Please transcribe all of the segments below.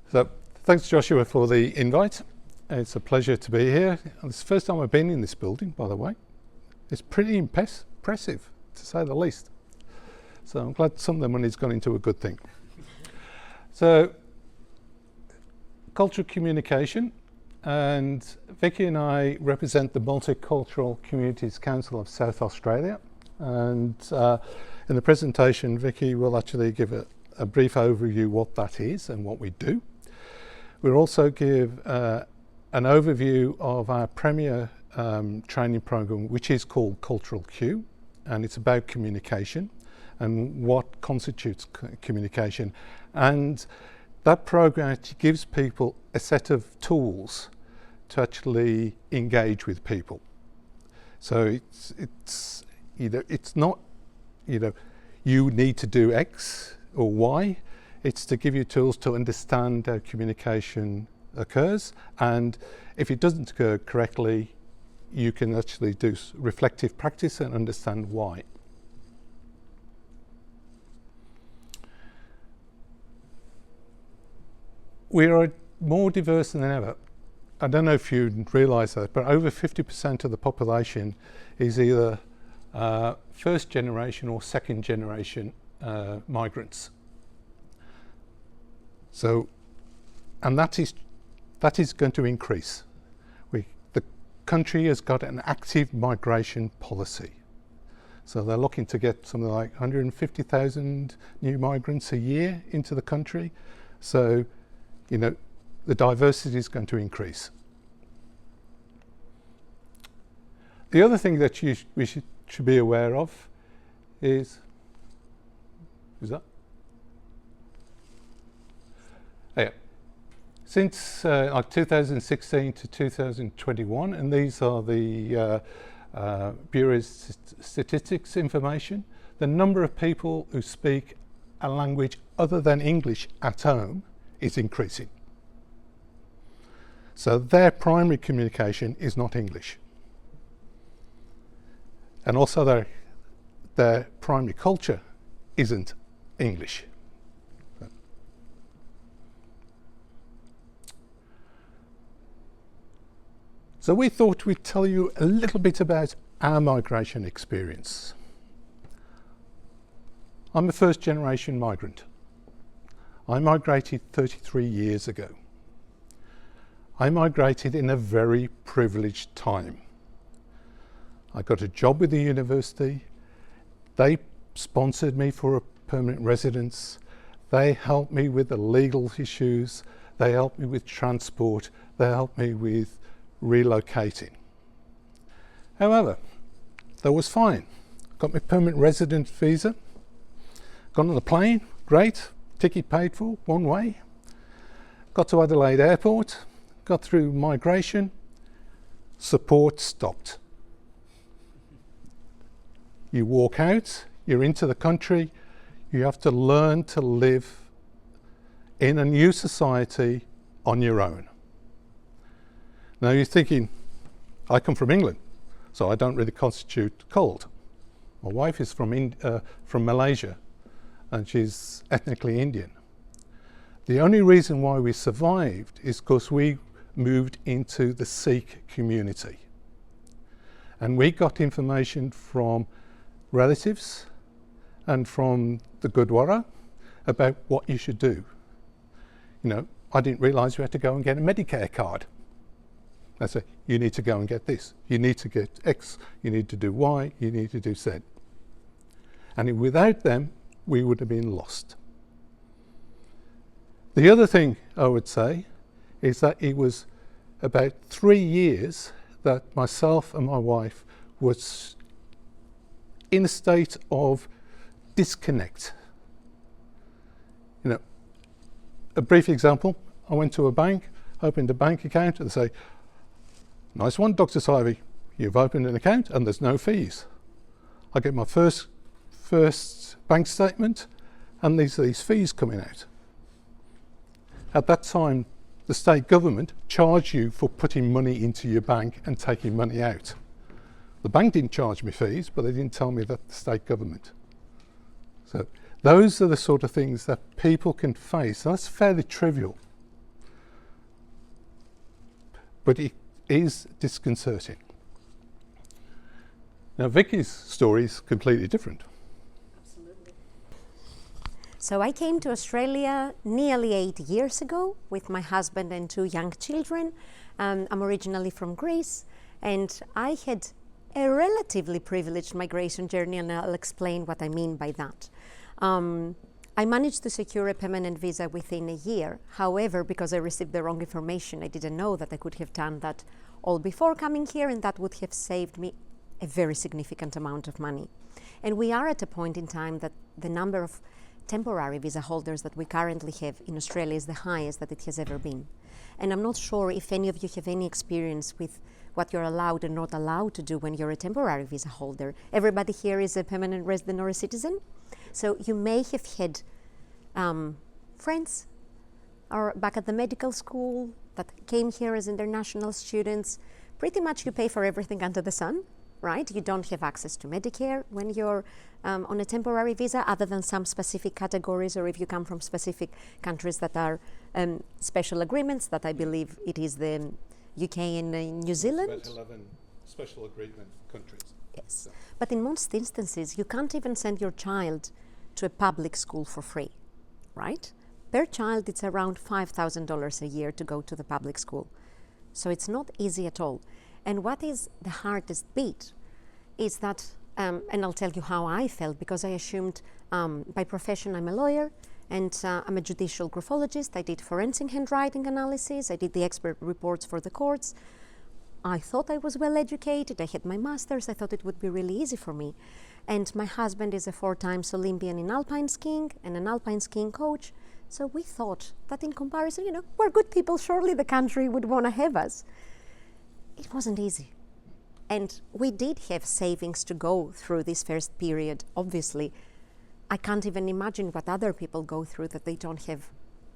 So thanks, Joshua, for the invite. It's a pleasure to be here. It's the first time I've been in this building, by the way. It's pretty impressive, to say the least. So I'm glad some of the money's gone into a good thing. So, cultural communication, and Vicky and I represent the Multicultural Communities Council of South Australia. And in the presentation, Vicky will actually give a brief overview what that is and what we do. We'll also give an overview of our premier training program, which is called culturalQ, and it's about communication and what constitutes communication. And that program actually gives people a set of tools to actually engage with people. So it's not, you need to do X or Y. It's to give you tools to understand how communication occurs, and if it doesn't occur correctly, you can actually do reflective practice and understand why. We are more diverse than ever. I don't know if you realise that, but over 50% of the population is either first generation or second generation migrants. So, and that is going to increase. The country has got an active migration policy. So they're looking to get something like 150,000 new migrants a year into the country. So, the diversity is going to increase. The other thing that we should be aware of is that? Yeah. Since 2016 to 2021, and these are the Bureau's statistics information, the number of people who speak a language other than English at home is increasing. So their primary communication is not English. And also their primary culture isn't English. So we thought we'd tell you a little bit about our migration experience. I'm a first generation migrant. I migrated 33 years ago. I migrated in a very privileged time. I got a job with the university. They sponsored me for a permanent residence. They helped me with the legal issues. They helped me with transport. They helped me with relocating. However, that was fine. Got my permanent resident visa. Got on the plane, great. Ticket paid for, one way. Got to Adelaide Airport, got through migration, support stopped. You walk out, you're into the country, you have to learn to live in a new society on your own. Now you're thinking, I come from England, so I don't really constitute cold. My wife is from Malaysia, and she's ethnically Indian. The only reason why we survived is because we moved into the Sikh community. And we got information from relatives and from the Gurdwara about what you should do. I didn't realise you had to go and get a Medicare card. I said, you need to go and get this. You need to get X. You need to do Y. You need to do Z. And without them, we would have been lost. The other thing I would say is that it was about 3 years that myself and my wife was in a state of disconnect. A brief example, I went to a bank, opened a bank account, and they say, nice one, Dr. Tivey, you've opened an account and there's no fees. I get my first bank statement, and these fees coming out. At that time, the state government charged you for putting money into your bank and taking money out. The bank didn't charge me fees, but they didn't tell me that the state government. So those are the sort of things that people can face. That's fairly trivial. but it is disconcerting. Now, Vicky's story is completely different. Absolutely. So I came to Australia nearly 8 years ago with my husband and 2 young children. I'm originally from Greece, and I had a relatively privileged migration journey, and I'll explain what I mean by that. I managed to secure a permanent visa within a year. However, because I received the wrong information, I didn't know that I could have done that all before coming here, and that would have saved me a very significant amount of money. And we are at a point in time that the number of temporary visa holders that we currently have in Australia is the highest that it has ever been. And I'm not sure if any of you have any experience with what you're allowed and not allowed to do when you're a temporary visa holder. Everybody here is a permanent resident or a citizen. So you may have had friends or back at the medical school that came here as international students. Pretty much you pay for everything under the sun, right? You don't have access to Medicare when you're on a temporary visa, other than some specific categories, or if you come from specific countries that are special agreements, that I believe it is the UK and New Zealand. About 11 special agreement countries. Yes, So. but in most instances, you can't even send your child to a public school for free, right? Per child, it's around $5,000 a year to go to the public school. So it's not easy at all. And what is the hardest bit is that, and I'll tell you how I felt, because I assumed by profession I'm a lawyer, and I'm a judicial graphologist. I did forensic handwriting analysis. I did the expert reports for the courts. I thought I was well educated. I had my master's. I thought it would be really easy for me. And my husband is a 4-time Olympian in alpine skiing and an alpine skiing coach. So we thought that in comparison, we're good people. Surely the country would want to have us. It wasn't easy. And we did have savings to go through this first period, obviously. I can't even imagine what other people go through that they don't have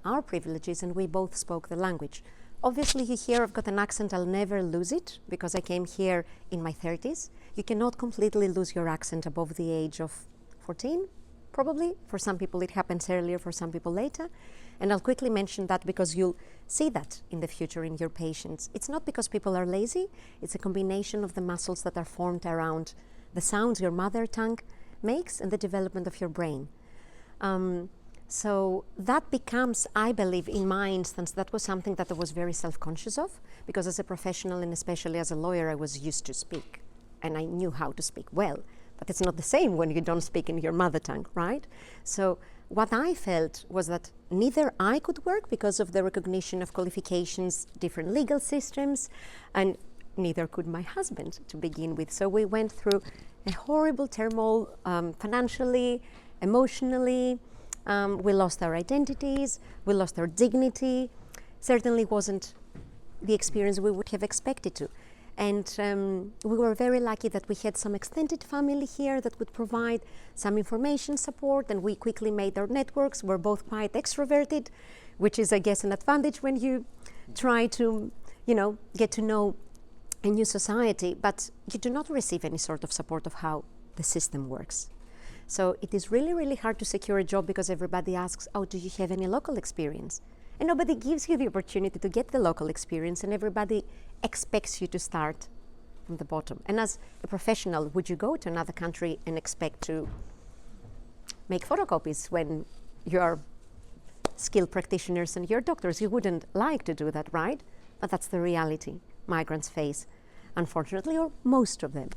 our privileges, and we both spoke the language. Obviously, you hear I've got an accent, I'll never lose it because I came here in my 30s. You cannot completely lose your accent above the age of 14, probably. For some people it happens earlier, for some people later. And I'll quickly mention that because you'll see that in the future in your patients. It's not because people are lazy, it's a combination of the muscles that are formed around the sounds your mother tongue makes and the development of your brain. So that becomes, I believe, in my instance, that was something that I was very self-conscious of, because as a professional and especially as a lawyer, I was used to speak and I knew how to speak well, but it's not the same when you don't speak in your mother tongue, right? So what I felt was that neither I could work because of the recognition of qualifications, different legal systems, and neither could my husband to begin with. So we went through a horrible turmoil financially, emotionally. We lost our identities, we lost our dignity. Certainly wasn't the experience we would have expected to. And we were very lucky that we had some extended family here that would provide some information support, and we quickly made our networks. We're both quite extroverted, which is, I guess, an advantage when you try to, get to know a new society, but you do not receive any sort of support of how the system works. So it is really, really hard to secure a job because everybody asks, oh, do you have any local experience? And nobody gives you the opportunity to get the local experience, and everybody expects you to start from the bottom. And as a professional, would you go to another country and expect to make photocopies when you're skilled practitioners and you're doctors? You wouldn't like to do that, right? But that's the reality migrants face, unfortunately, or most of them.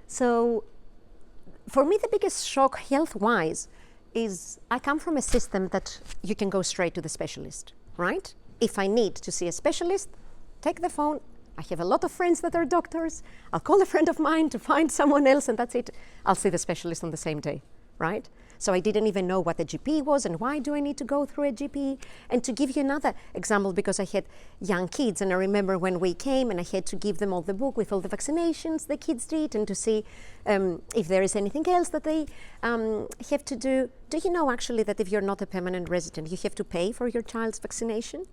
So for me, the biggest shock health-wise is I come from a system that you can go straight to the specialist, right? If I need to see a specialist, take the phone. I have a lot of friends that are doctors. I'll call a friend of mine to find someone else, and that's it. I'll see the specialist on the same day, right? So I didn't even know what a GP was and why do I need to go through a GP. And to give you another example, because I had young kids, and I remember when we came and I had to give them all the book with all the vaccinations the kids did, and to see if there is anything else that they have to do. Do you know actually that if you're not a permanent resident, you have to pay for your child's vaccination?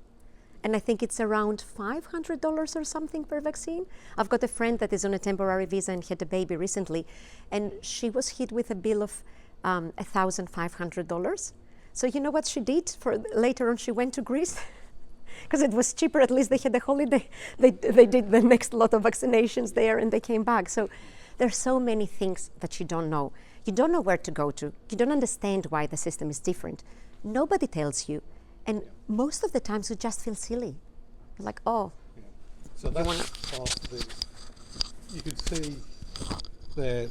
And I think it's around $500 or something per vaccine. I've got a friend that is on a temporary visa and had a baby recently, and she was hit with a bill of $1,500. So you know what she did? For later on, she went to Greece because it was cheaper. At least they had a holiday. They did the next lot of vaccinations there and they came back. So there's so many things that you don't know. You don't know where to go to. You don't understand why the system is different. Nobody tells you. And most of the times you just feel silly. You're like, oh. Yeah. So that's part of the, you can see there,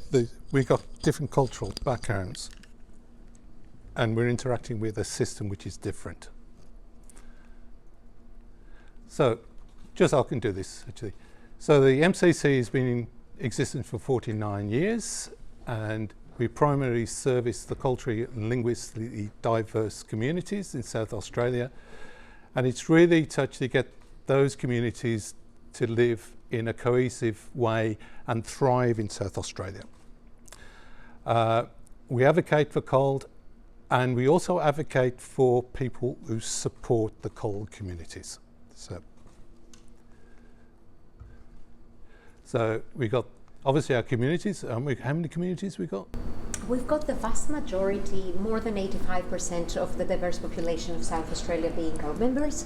we've got different cultural backgrounds and we're interacting with a system which is different. So, just I can do this actually. So the MCC has been in existence for 49 years and we primarily service the culturally and linguistically diverse communities in South Australia, and it's really to actually get those communities to live in a cohesive way and thrive in South Australia. We advocate for CULD, and we also advocate for people who support the CULD communities. So we got obviously our communities. How many communities we got? We've got the vast majority, more than 85% of the diverse population of South Australia being our members,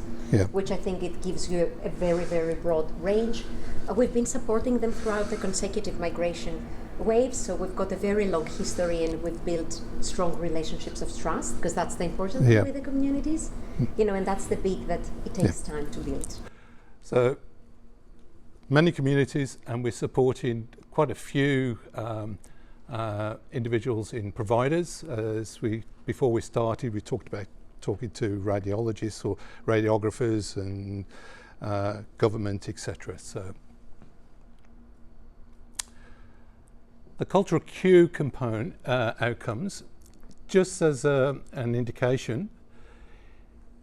which I think it gives you a very, very broad range. We've been supporting them throughout the consecutive migration waves, so we've got a very long history and we've built strong relationships of trust, because that's the important thing with the communities, you know, and that's the bit that it takes time to build. So many communities, and we're supporting quite a few individuals in providers. Before we started, we talked about talking to radiologists or radiographers and government, etc. So the culturalQ component outcomes, just as an indication,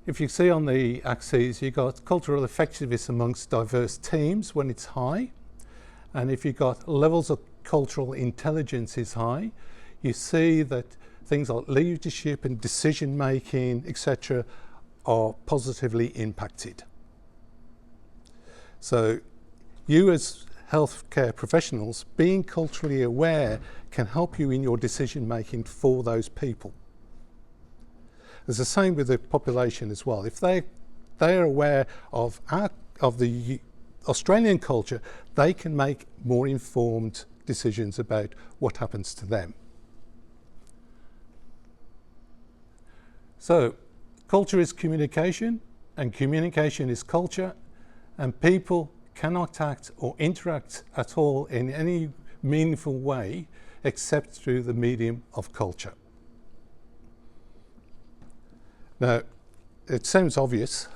if you see on the axes, you've got cultural effectiveness amongst diverse teams when it's high, and if you've got levels of cultural intelligence is high, you see that things like leadership and decision making, etc., are positively impacted. So you as healthcare professionals, being culturally aware can help you in your decision making for those people. It's the same with the population as well. If they're aware of the Australian culture, they can make more informed decisions about what happens to them. So culture is communication, and communication is culture, and people cannot act or interact at all in any meaningful way except through the medium of culture. Now, it sounds obvious,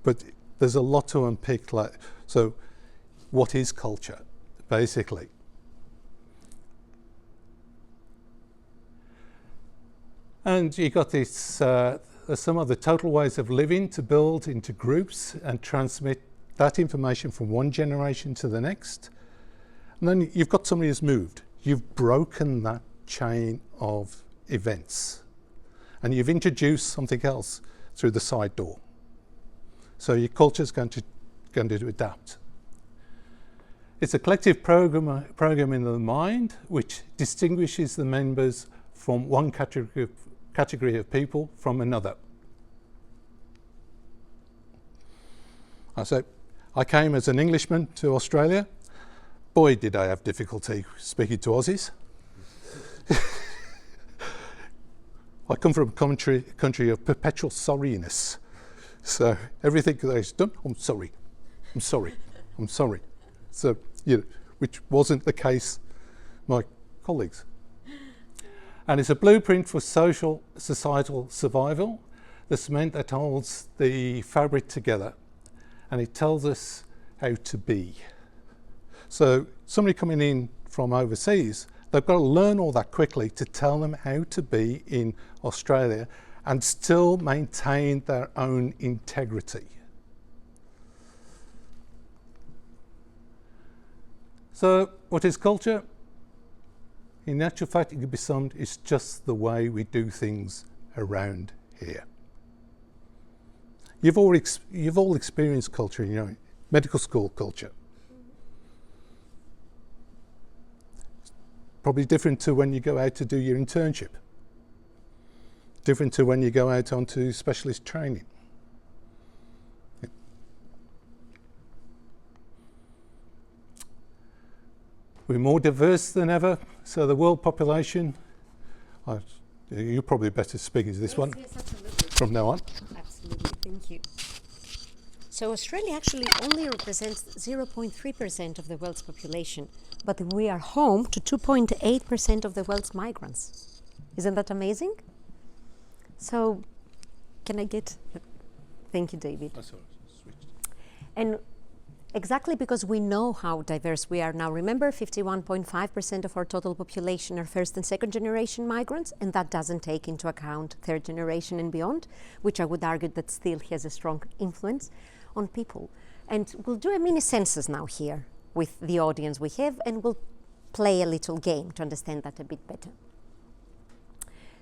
but there's a lot to unpick. So what is culture, basically? And you got this, some of the total ways of living to build into groups and transmit that information from one generation to the next. And then you've got somebody who's moved. You've broken that chain of events. And you've introduced something else through the side door. So your culture is going to adapt. It's a collective program in the mind which distinguishes the members from one category of people from another. So I came as an Englishman to Australia. Boy, did I have difficulty speaking to Aussies. I come from a country of perpetual sorriness. So everything that I've done, I'm sorry. So, you know, which wasn't the case with my colleagues. And it's a blueprint for societal survival, the cement that holds the fabric together, and it tells us how to be. So somebody coming in from overseas, they've got to learn all that quickly to tell them how to be in Australia and still maintain their own integrity. So what is culture? In actual fact, it could be summed, it's just the way we do things around here. You've all experienced culture, you know, medical school culture. Probably different to when you go out to do your internship. Different to when you go out onto specialist training. We're more diverse than ever, so the world population, you're probably better speakers this one Yes, absolutely. from now on. Absolutely, thank you. So Australia actually only represents 0.3% of the world's population, but we are home to 2.8% of the world's migrants. Isn't that amazing? So, can I get... Thank you, David. And exactly because we know how diverse we are now. Remember, 51.5% of our total population are first and second generation migrants, and that doesn't take into account third generation and beyond, which I would argue that still has a strong influence on people. And we'll do a mini census now here with the audience we have, and we'll play a little game to understand that a bit better.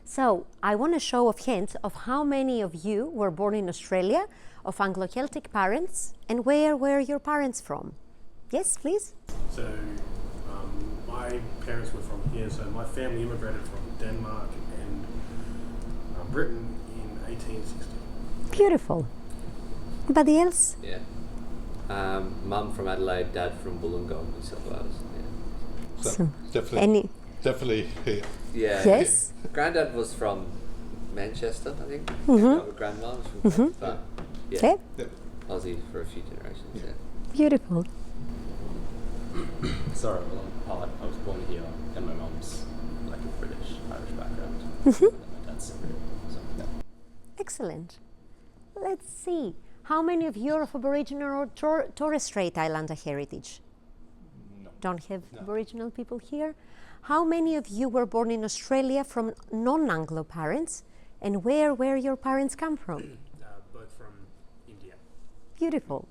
So I want a show of hands of how many of you were born in Australia, of Anglo-Celtic parents, and where were your parents from? Yes, please. So my parents were from here, so my family immigrated from Denmark and Britain in 1860. Beautiful. Anybody else? Yeah. Mum from Adelaide, dad from Wollongong, New South Wales. Yeah. So Awesome. definitely here. Yeah. Yes. Granddad was from Manchester, I think. Grandma was from Mm-hmm. but yeah. Okay. Yep. Aussie for a few generations, yeah. Beautiful. Sorry, well, I was born here, and my mum's like a British, Irish background. Mm-hmm. And my dad's Cypriot. So, yeah. Excellent. Let's see. How many of you are of Aboriginal or Torres Strait Islander heritage? No. Don't have No. Aboriginal people here. How many of you were born in Australia from non-Anglo parents? And where your parents come from? Both from India. Beautiful.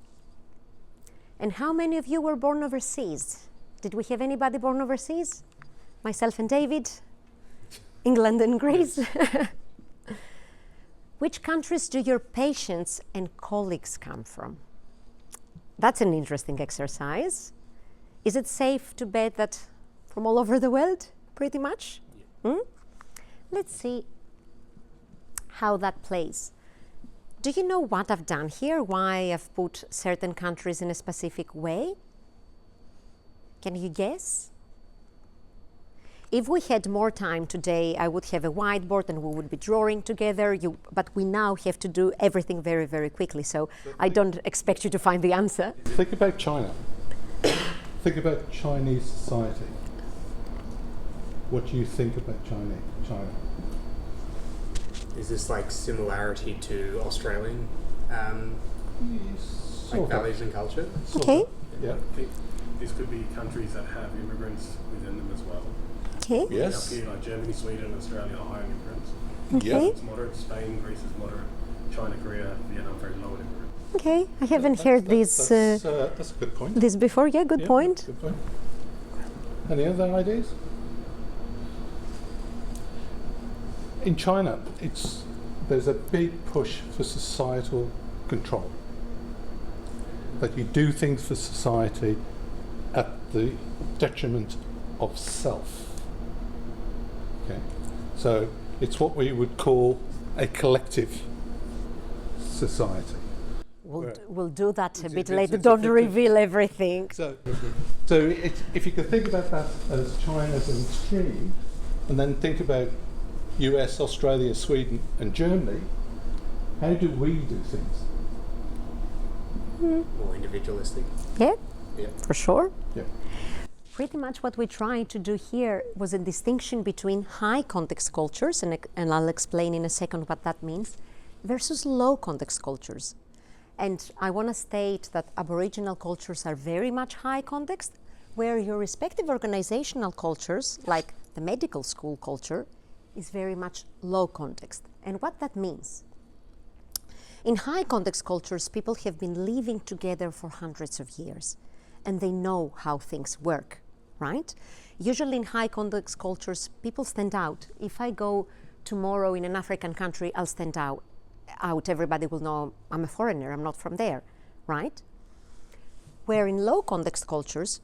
And how many of you were born overseas? Did we have anybody born overseas? Myself and David, England and Greece. Which countries do your patients and colleagues come from? That's an interesting exercise. Is it safe to bet that from all over the world, pretty much? Yeah. Let's see how that plays. Do you know what I've done here? Why I've put certain countries in a specific way? Can you guess? If we had more time today, I would have a whiteboard and we would be drawing together, but we now have to do everything very, very quickly, so I don't expect you to find the answer. Think about China. Think about Chinese society. What do you think about China? Is this like similarity to Australian Sort of. values and culture? Sort Okay. of, yeah. I think these could be countries that have immigrants within them as well. Okay. Yes. Up here, like Germany, Sweden, Australia are high immigrants. Okay. It's moderate. Spain, Greece is moderate. China, Korea, Vietnam, very low in immigrants. Okay. I haven't heard That's a good point. this before. Yeah, good Yeah, point. Good point. Any other ideas? In China, there's a big push for societal control. That you do things for society at the detriment of self. Okay, so it's what we would call a collective society. We'll do that a bit it's- later. it's Don't a- reveal everything. So if you could think about that as China as an extreme, and then think about US, Australia, Sweden, and Germany, how do we do things? More individualistic. Yeah, Yeah. for sure. Yeah. Pretty much what we tried to do here was a distinction between high context cultures, and I'll explain in a second what that means, versus low context cultures. And I want to state that Aboriginal cultures are very much high context, where your respective organizational cultures, like the medical school culture, is very much low context. And what that means. In high context cultures, people have been living together for hundreds of years, and they know how things work, right? Usually in high context cultures, people stand out. If I go tomorrow in an African country, I'll stand out. Everybody will know I'm a foreigner, I'm not from there, right? Where in low context cultures,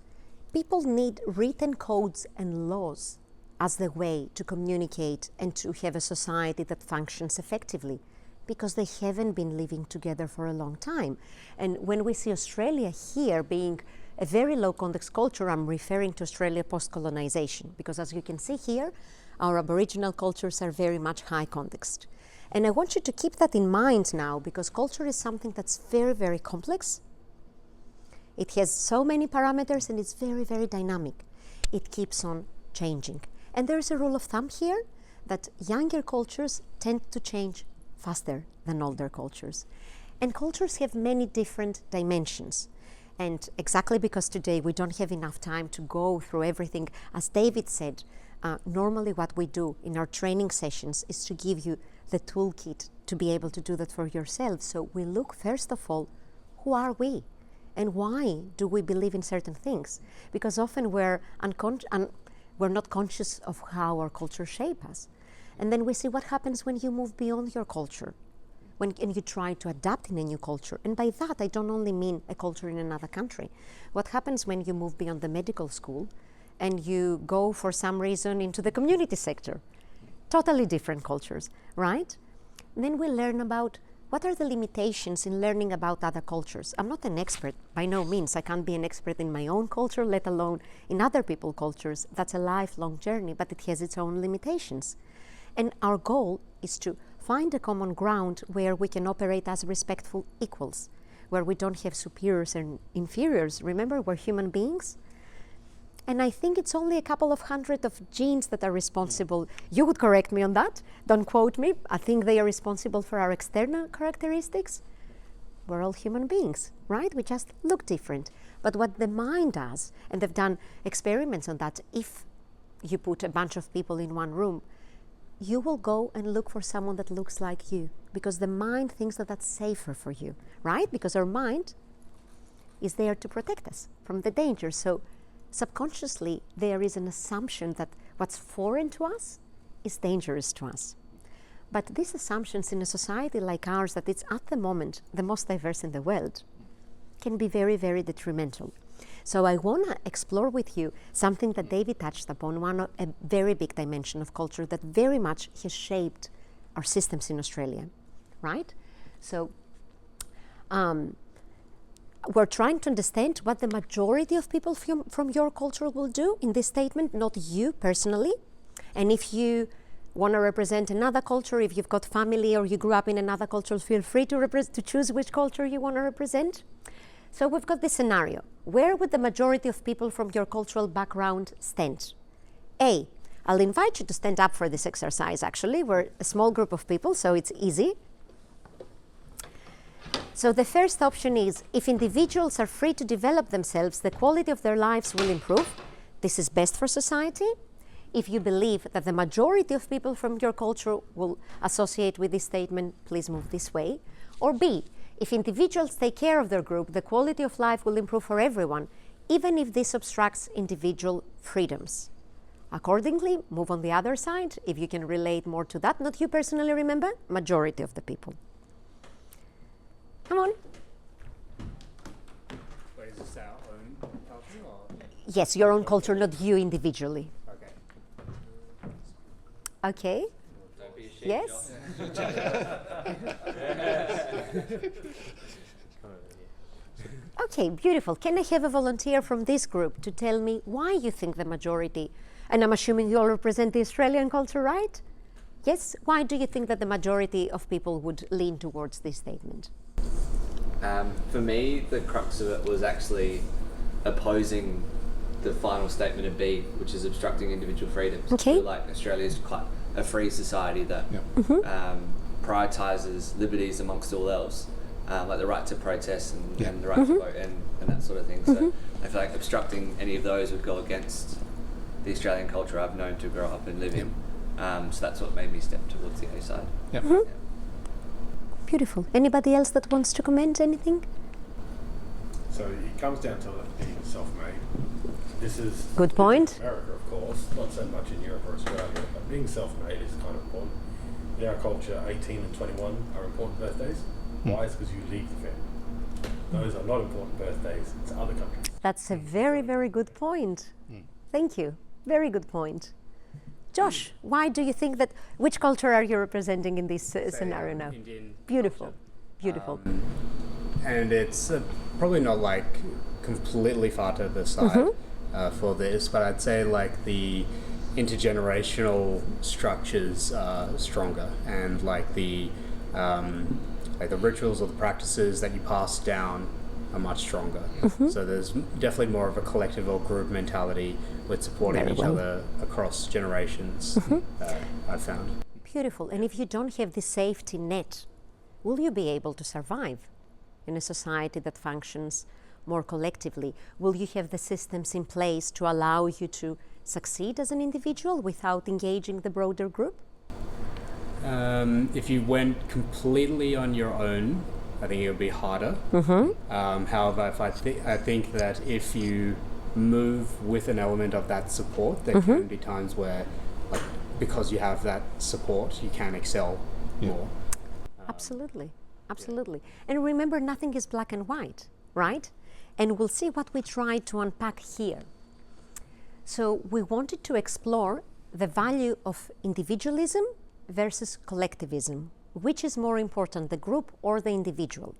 people need written codes and laws as the way to communicate and to have a society that functions effectively, because they haven't been living together for a long time. And when we see Australia here being a very low context culture, I'm referring to Australia post-colonisation, because as you can see here, our Aboriginal cultures are very much high context. And I want you to keep that in mind now, because culture is something that's very, very complex. It has so many parameters and it's very, very dynamic. It keeps on changing. And there's a rule of thumb here that younger cultures tend to change faster than older cultures. And cultures have many different dimensions. And exactly because today we don't have enough time to go through everything, as David said, normally what we do in our training sessions is to give you the toolkit to be able to do that for yourself. So we look, first of all, who are we? And why do we believe in certain things? Because often we're not conscious of how our culture shapes us. And then we see what happens when you move beyond your culture, and you try to adapt in a new culture. And by that, I don't only mean a culture in another country. What happens when you move beyond the medical school and you go for some reason into the community sector? Totally different cultures, right? And then we learn about what are the limitations in learning about other cultures. I'm not an expert, by no means. I can't be an expert in my own culture, let alone in other people's cultures. That's a lifelong journey, but it has its own limitations. And our goal is to find a common ground where we can operate as respectful equals, where we don't have superiors and inferiors. Remember, we're human beings. And I think it's only a couple of hundred of genes that are responsible. You would correct me on that. Don't quote me. I think they are responsible for our external characteristics. We're all human beings, right? We just look different. But what the mind does, and they've done experiments on that, if you put a bunch of people in one room, you will go and look for someone that looks like you, because the mind thinks that that's safer for you, right? Because our mind is there to protect us from the danger. So subconsciously, there is an assumption that what's foreign to us is dangerous to us. But these assumptions in a society like ours, that it's at the moment the most diverse in the world, can be very, very detrimental. So I want to explore with you something that David touched upon, a very big dimension of culture that very much has shaped our systems in Australia, right? So we're trying to understand what the majority of people from your culture will do in this statement, not you personally. And if you want to represent another culture, if you've got family or you grew up in another culture, feel free to choose which culture you want to represent. So we've got this scenario. Where would the majority of people from your cultural background stand? A, I'll invite you to stand up for this exercise, actually. We're a small group of people, so it's easy. So the first option is, if individuals are free to develop themselves, the quality of their lives will improve. This is best for society. If you believe that the majority of people from your culture will associate with this statement, please move this way. Or B, if individuals take care of their group, the quality of life will improve for everyone, even if this obstructs individual freedoms. Accordingly, move on the other side, if you can relate more to that. Not you personally, remember, majority of the people. Come on. Wait, is this our own culture or? Yes, your own culture, not you individually. Okay. Okay. Don't be a sheep, Yes. Okay, beautiful. Can I have a volunteer from this group to tell me why you think the majority, and I'm assuming you all represent the Australian culture, right? Yes? Why do you think that the majority of people would lean towards this statement? For me, the crux of it was actually opposing the final statement of B, which is obstructing individual freedoms. Okay. So, like, Australia's quite a free society that prioritises liberties amongst all else, like the right to protest and the right to vote and that sort of thing. So I feel like obstructing any of those would go against the Australian culture I've known to grow up and live in. So that's what made me step towards the A side. Beautiful. Anybody else that wants to comment anything? So it comes down to being self-made. This is Good point. America, of course, not so much in Europe or Australia, but being self-made is kind of important. In our culture, 18 and 21 are important birthdays. Why? It's because you leave the family. Those are not important birthdays to other countries. That's a very, very good point. Thank you. Very good point. Josh, why do you think that, which culture are you representing in this scenario now? Indian Beautiful. culture. Beautiful. and it's probably not like completely far to the side for this, but I'd say like the intergenerational structures are stronger, and like the rituals or the practices that you pass down are much stronger. So there's definitely more of a collective or group mentality with supporting each other across generations, I've found. Beautiful. And if you don't have the safety net, will you be able to survive in a society that functions more collectively? Will you have the systems in place to allow you to succeed as an individual without engaging the broader group? If you went completely on your own, I think it would be harder. However, if I think that if you move with an element of that support, there can be times where, like, because you have that support, you can excel more. Absolutely, absolutely. And remember, nothing is black and white, right? And we'll see what we try to unpack here. So we wanted to explore the value of individualism versus collectivism. Which is more important, the group or the individual?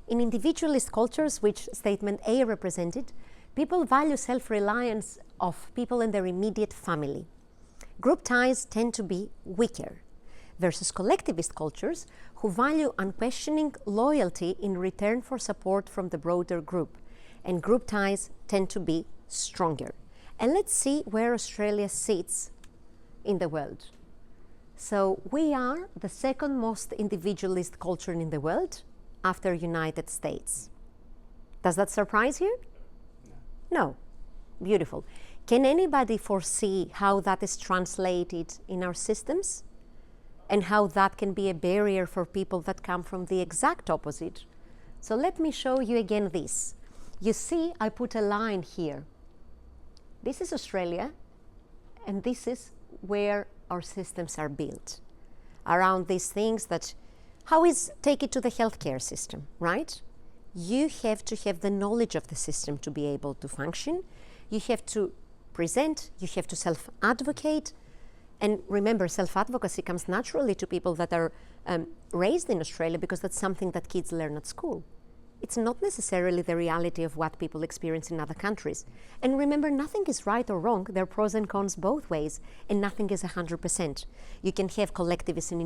In individualist cultures, which statement A represented, people value self-reliance of people in their immediate family. Group ties tend to be weaker, versus collectivist cultures who value unquestioning loyalty in return for support from the broader group, and group ties tend to be stronger. And let's see where Australia sits in the world. So we are the second most individualist culture in the world after United States. Does that surprise you? No. Beautiful. Can anybody foresee how that is translated in our systems? And how that can be a barrier for people that come from the exact opposite? So let me show you again this. You see, I put a line here. This is Australia, and this is where our systems are built around these things that, take it to the healthcare system, right? You have to have the knowledge of the system to be able to function. You have to present, you have to self-advocate. And remember, self-advocacy comes naturally to people that are raised in Australia because that's something that kids learn at school. It's not necessarily the reality of what people experience in other countries. And remember, nothing is right or wrong. There are pros and cons both ways, and nothing is 100%. You can have collectivist and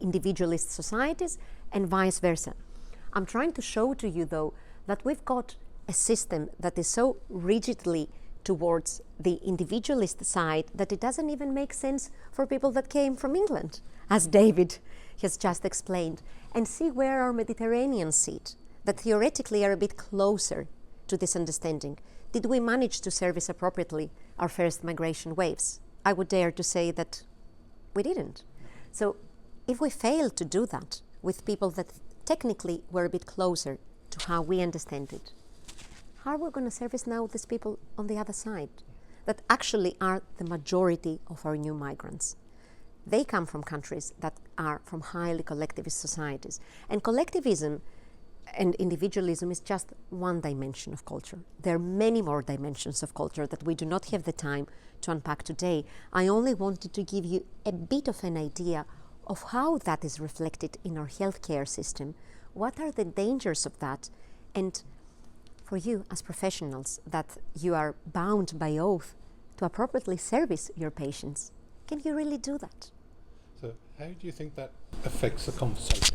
individualist societies, and vice versa. I'm trying to show to you, though, that we've got a system that is so rigidly towards the individualist side that it doesn't even make sense for people that came from England, as David has just explained. And see where our Mediterranean sit, that theoretically are a bit closer to this understanding. Did we manage to service appropriately our first migration waves? I would dare to say that we didn't. So if we fail to do that with people that technically were a bit closer to how we understand it, how are we going to service now these people on the other side that actually are the majority of our new migrants? They come from countries that are from highly collectivist societies. And collectivism and individualism is just one dimension of culture. There are many more dimensions of culture that we do not have the time to unpack today. I only wanted to give you a bit of an idea of how that is reflected in our healthcare system. What are the dangers of that? And for you as professionals, that you are bound by oath to appropriately service your patients, can you really do that? So how do you think that affects the conversation?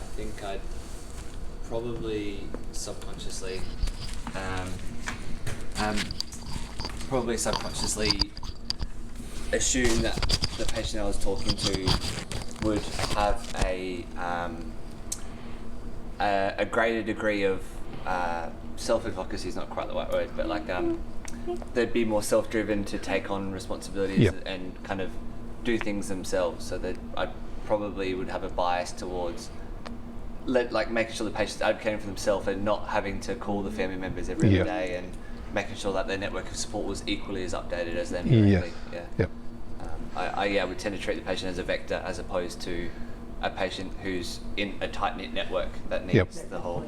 I think I'd probably subconsciously assume that the patient I was talking to would have a greater degree of self-advocacy is not quite the right word, but like they'd be more self-driven to take on responsibilities and kind of do things themselves. So that I probably would have a bias towards making sure the patient's advocating for themselves and not having to call the family members every other day, and making sure that their network of support was equally as updated as them. I would tend to treat the patient as a vector as opposed to a patient who's in a tight-knit network that needs the whole.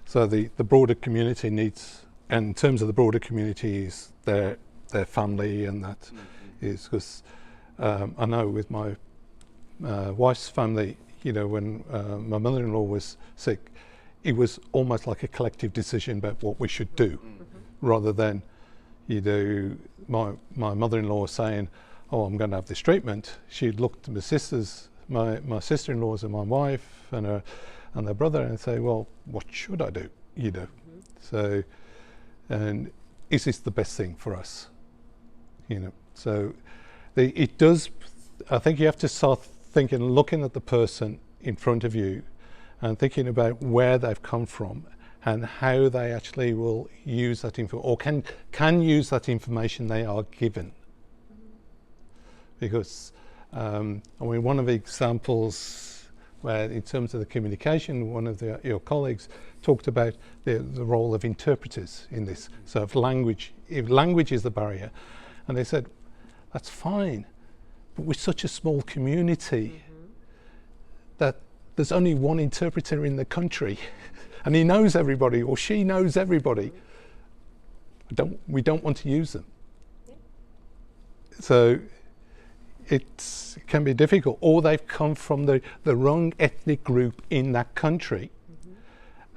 So the broader community needs, and in terms of the broader community, is their family, and that is because I know with my wife's family, you know, when my mother-in-law was sick, it was almost like a collective decision about what we should do, rather than, you know, my mother-in-law saying, oh, I'm going to have this treatment. She'd look to my sisters, my sister-in-laws and my wife and their brother, and say, well, what should I do? You know, so, and is this the best thing for us? You know, so it does. I think you have to start thinking, looking at the person in front of you, and thinking about where they've come from and how they actually will use that info, or can use that information they are given. Because I mean, one of the examples where, in terms of the communication, one of your colleagues talked about the role of interpreters in this. So if language is the barrier, and they said, that's fine, but we're such a small community that there's only one interpreter in the country, and he knows everybody, or she knows everybody. We don't want to use them. So it can be difficult, or they've come from the wrong ethnic group in that country,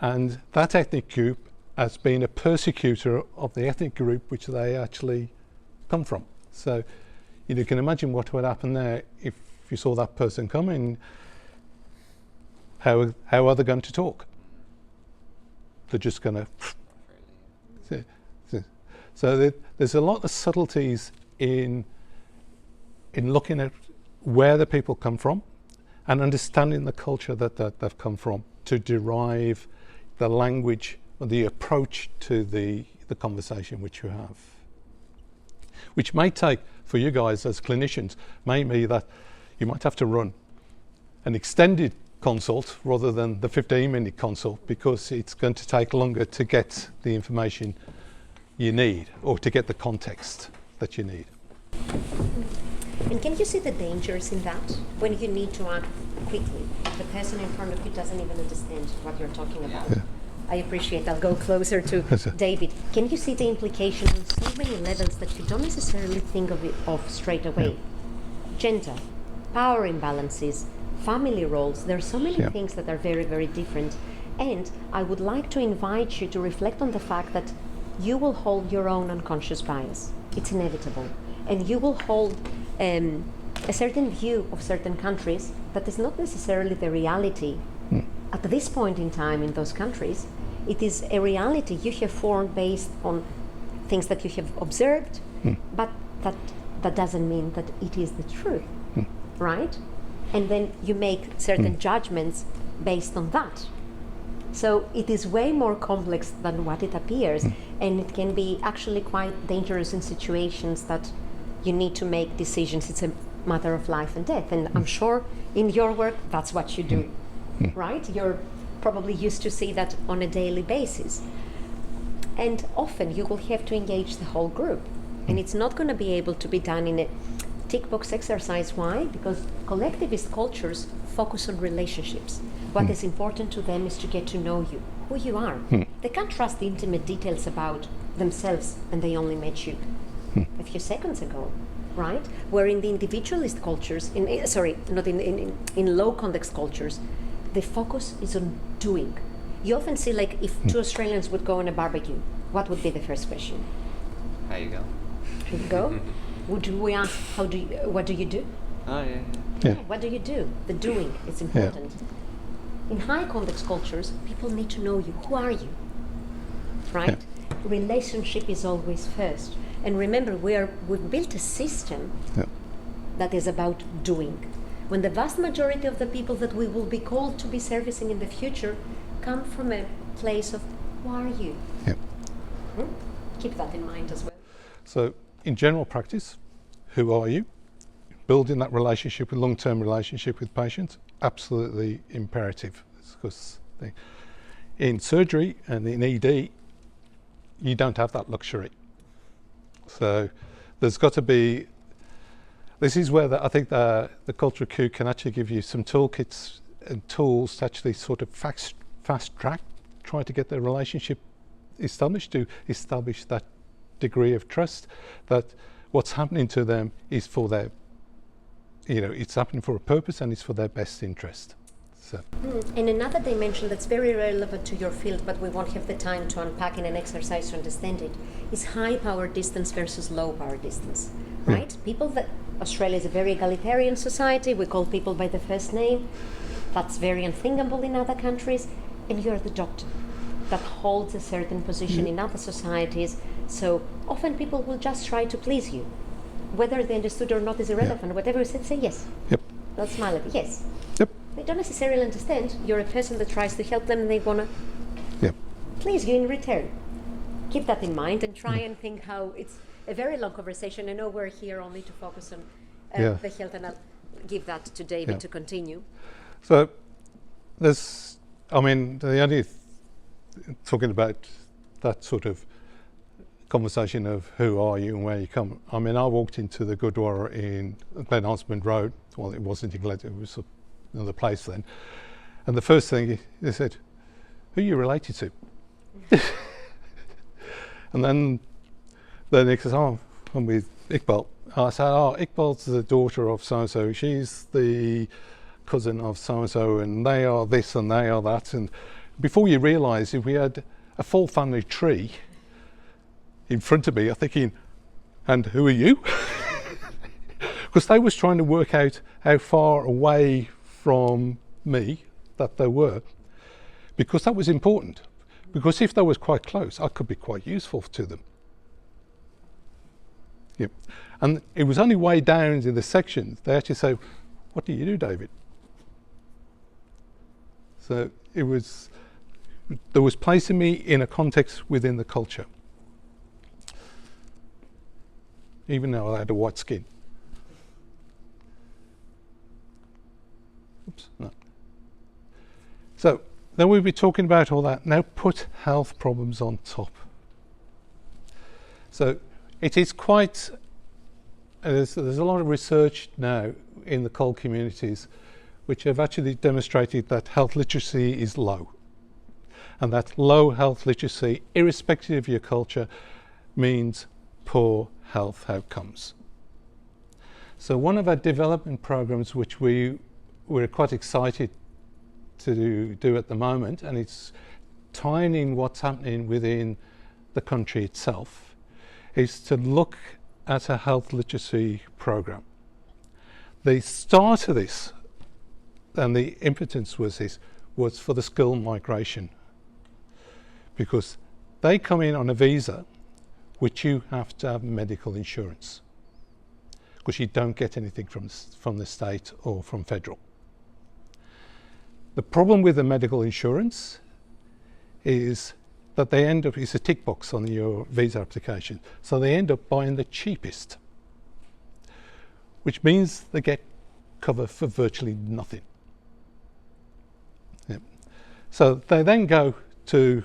and that ethnic group has been a persecutor of the ethnic group which they actually come from. So you can imagine what would happen there if you saw that person coming. How are they going to talk? They're just going to. So there's a lot of subtleties in looking at where the people come from and understanding the culture that they've come from, to derive the language or the approach to the conversation which you have. Which may take, for you guys as clinicians, may be that you might have to run an extended consult rather than the 15-minute consult, because it's going to take longer to get the information you need, or to get the context that you need. And can you see the dangers in that, when you need to act quickly? The person in front of you doesn't even understand what you're talking about. Yeah. I appreciate that. I'll go closer to David. Can you see the implication on so many levels that you don't necessarily think of straight away? Yeah. Gender, power imbalances, family roles. There are so many things that are very, very different. And I would like to invite you to reflect on the fact that you will hold your own unconscious bias. It's inevitable. And you will hold a certain view of certain countries that is not necessarily the reality at this point in time in those countries. It is a reality you have formed based on things that you have observed, but that doesn't mean that it is the truth, right? And then you make certain judgments based on that. So it is way more complex than what it appears, and it can be actually quite dangerous in situations that you need to make decisions. It's a matter of life and death, and I'm sure in your work that's what you do, right? You're probably used to see that on a daily basis, and often you will have to engage the whole group, and it's not going to be able to be done in a tick box exercise. Why? Because collectivist cultures focus on relationships. What is important to them is to get to know you, who you are. They can't trust the intimate details about themselves, and they only met you a few seconds ago, right? Where in the individualist cultures, in low context cultures, the focus is on doing. You often see, like, if two Australians would go on a barbecue, what would be the first question? How you go? How you go? Would we ask, what do you do? Oh, yeah. What do you do? The doing is important. In high context cultures, people need to know you. Who are you? Right? Relationship is always first. And remember, we've built a system that is about doing. When the vast majority of the people that we will be called to be servicing in the future come from a place of, who are you? Keep that in mind as well. So in general practice, who are you? Building that relationship, a long-term relationship with patients, absolutely imperative. Because in surgery and in ED, you don't have that luxury. So there's got to be, this is where I think the culturalQ can actually give you some toolkits and tools to actually sort of fast track, try to get the relationship established, to establish that degree of trust that what's happening to them is for their, it's happening for a purpose and it's for their best interest. So, And another dimension that's very relevant to your field, but we won't have the time to unpack in an exercise to understand it, is high power distance versus low power distance, right? People that Australia is a very egalitarian society. We call people by the first name. That's very unthinkable in other countries. And you're the doctor that holds a certain position in other societies. So often people will just try to please you. Whether they understood or not is irrelevant. Whatever you said, say yes. yep, They'll smile at you. Yes. yep, They don't necessarily understand. You're a person that tries to help them and they want to yep. please you in return. Keep that in mind and try and think how it's a very long conversation. I know we're here only to focus on the health, and I'll give that to David to continue. So there's, I mean, the only talking about that sort of conversation of who are you and where you come. I mean, I walked into the Gurdwara in Glen Osmond Road. Well, it wasn't in Glen, it was another place then. And the first thing they said, who are you related to? And then he says, oh, I'm with Iqbal. I said, oh, Iqbal's the daughter of so-and-so. She's the cousin of so-and-so, and they are this and they are that. And before you realise, if we had a full family tree in front of me, I'm thinking, and who are you? Because they was trying to work out how far away from me that they were, because that was important. Because if they was quite close, I could be quite useful to them. Yep. And it was only way down in the section they actually say, what do you do, David? So it was, there was placing me in a context within the culture, even though I had a white skin. Oops, no. So then we'll be talking about all that. Now put health problems on top. So it is quite, there's a lot of research now in the CUL communities which have actually demonstrated that health literacy is low. And that low health literacy, irrespective of your culture, means poor health outcomes. So one of our development programs, which we're quite excited to do at the moment, and it's tying in what's happening within the country itself, is to look at a health literacy program. The start of this, and the impotence was for the skill migration, because they come in on a visa which you have to have medical insurance, because you don't get anything from the state or from federal. The problem with the medical insurance is that they end up, it's a tick box on your visa application, so they end up buying the cheapest, which means they get cover for virtually nothing. Yep. So they then go to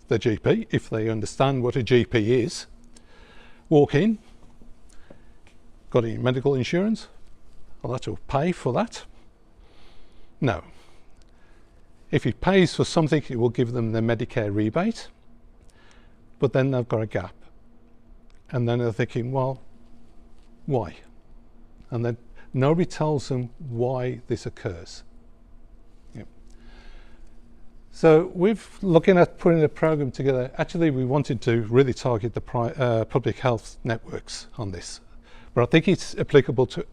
the GP, if they understand what a GP is, walk in, got any medical insurance? Well, that will pay for that. No. If it pays for something, it will give them the Medicare rebate, but then they've got a gap. And then they're thinking, well, why? And then nobody tells them why this occurs. Yep. So we're looking at putting a program together. Actually, we wanted to really target the public health networks on this, but I think it's applicable to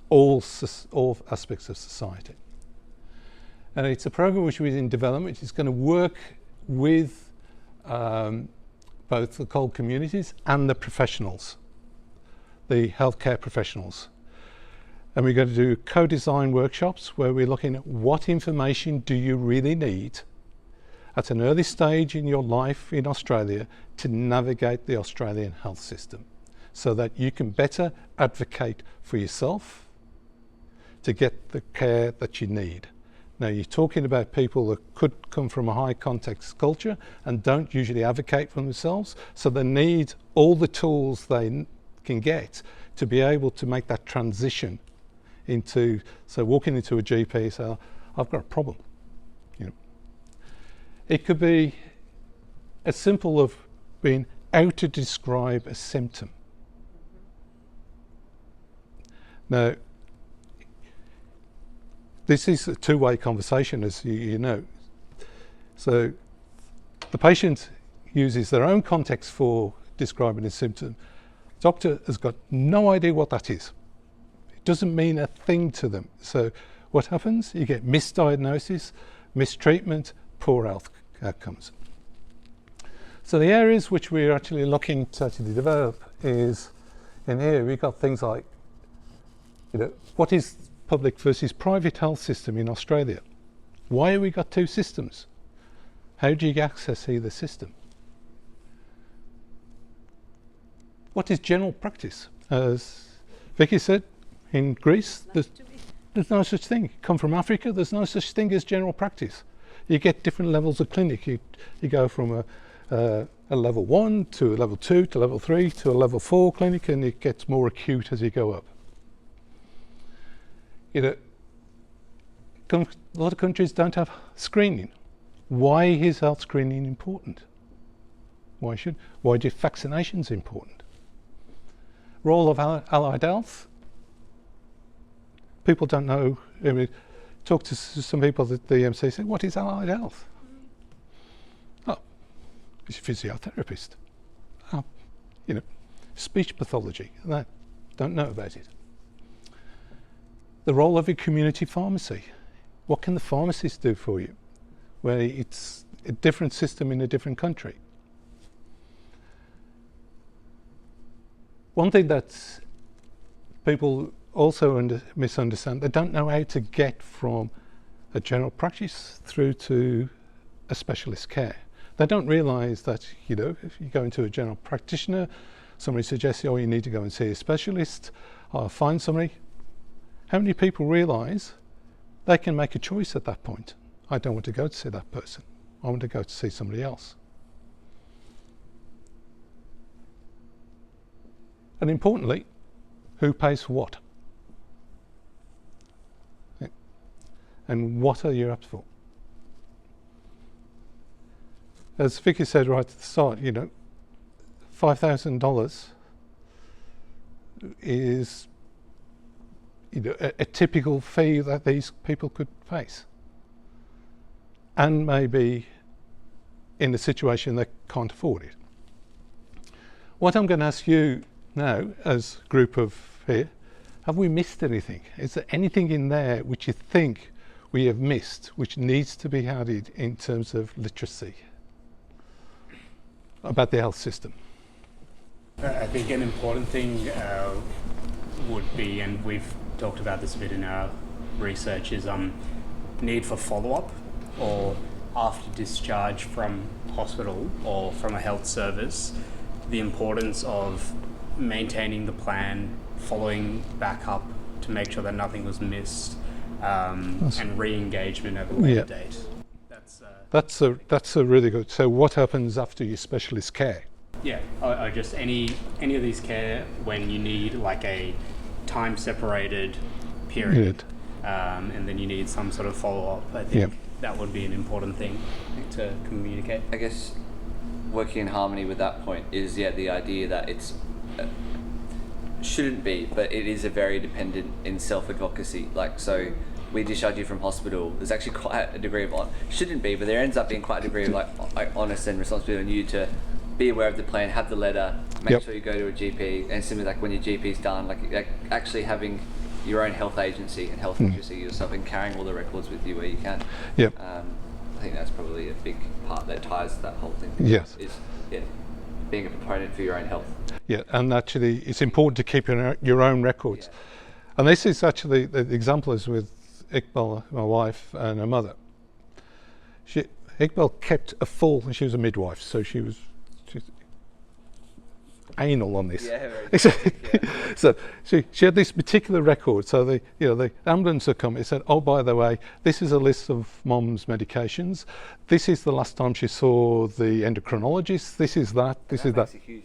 all aspects of society. And it's a program which is in development. It's going to work with both the CUL communities and the professionals, the healthcare professionals. And we're going to do co-design workshops where we're looking at what information do you really need at an early stage in your life in Australia to navigate the Australian health system, so that you can better advocate for yourself to get the care that you need. Now, you're talking about people that could come from a high context culture and don't usually advocate for themselves, so they need all the tools they can get to be able to make that transition into, so walking into a GP, say, I've got a problem. You know, it could be as simple of being how to describe a symptom. this is a two-way conversation, as you know. So the patient uses their own context for describing a symptom. Doctor has got no idea what that is. It doesn't mean a thing to them. So what happens? You get misdiagnosis, mistreatment, poor health outcomes. So the areas which we're actually looking to actually develop is, in here we've got things like, what is public versus private health system in Australia? Why have we got two systems? How do you access either system? What is general practice? As Vicky said, in Greece, there's no such thing. Come from Africa, there's no such thing as general practice. You get different levels of clinic. You go from a level 1 to a level 2 to level 3 to a level 4 clinic, and it gets more acute as you go up. A lot of countries don't have screening. Why is health screening important? Why do vaccinations important? Role of allied health. People don't know. I mean, talk to some people at the MCCSA. What is allied health? Oh, it's a physiotherapist. Oh, speech pathology. They don't know about it. The role of a community pharmacy. What can the pharmacist do for you? Where it's a different system in a different country. One thing that people also misunderstand, they don't know how to get from a general practice through to a specialist care. They don't realise that, if you go into a general practitioner, somebody suggests, you need to go and see a specialist, or find somebody. How many people realise they can make a choice at that point? I don't want to go to see that person. I want to go to see somebody else. And importantly, who pays for what? And what are you up for? As Vicky said right at the start, $5,000 is a typical fee that these people could face. And maybe in a situation they can't afford it. What I'm going to ask you now, as a group of here, have we missed anything? Is there anything in there which you think we have missed, which needs to be added in terms of literacy about the health system? I think an important thing would be, and we've talked about this a bit in our research, is need for follow-up, or after discharge from hospital or from a health service, the importance of maintaining the plan, following back up to make sure that nothing was missed, and re-engagement at a later date. That's a really good. So what happens after your specialist care? Yeah, or just any of these care when you need like a time separated period, and then you need some sort of follow-up. I think that would be an important thing to communicate. I guess working in harmony with that point is the idea that it's shouldn't be, but it is a very dependent in self-advocacy. Like, so we discharge you from hospital, there's actually quite a degree of shouldn't be, but there ends up being quite a degree of like honest and responsibility on you to be aware of the plan, have the letter, make sure you go to a GP, and similarly like when your GP's done, like actually having your own health agency and health literacy yourself, and carrying all the records with you where you can. I think that's probably a big part that ties that whole thing. Yes. Is being a proponent for your own health. Yeah, and actually it's important to keep your own records. And this is actually, the example is with Iqbal, my wife, and her mother. Iqbal kept a full, and she was a midwife, so she's anal on this. Yeah, very basic, So she had this particular record. So the ambulance had come. It said, "Oh, by the way, this is a list of Mom's medications. This is the last time she saw the endocrinologist. This is that. This is that." Makes a huge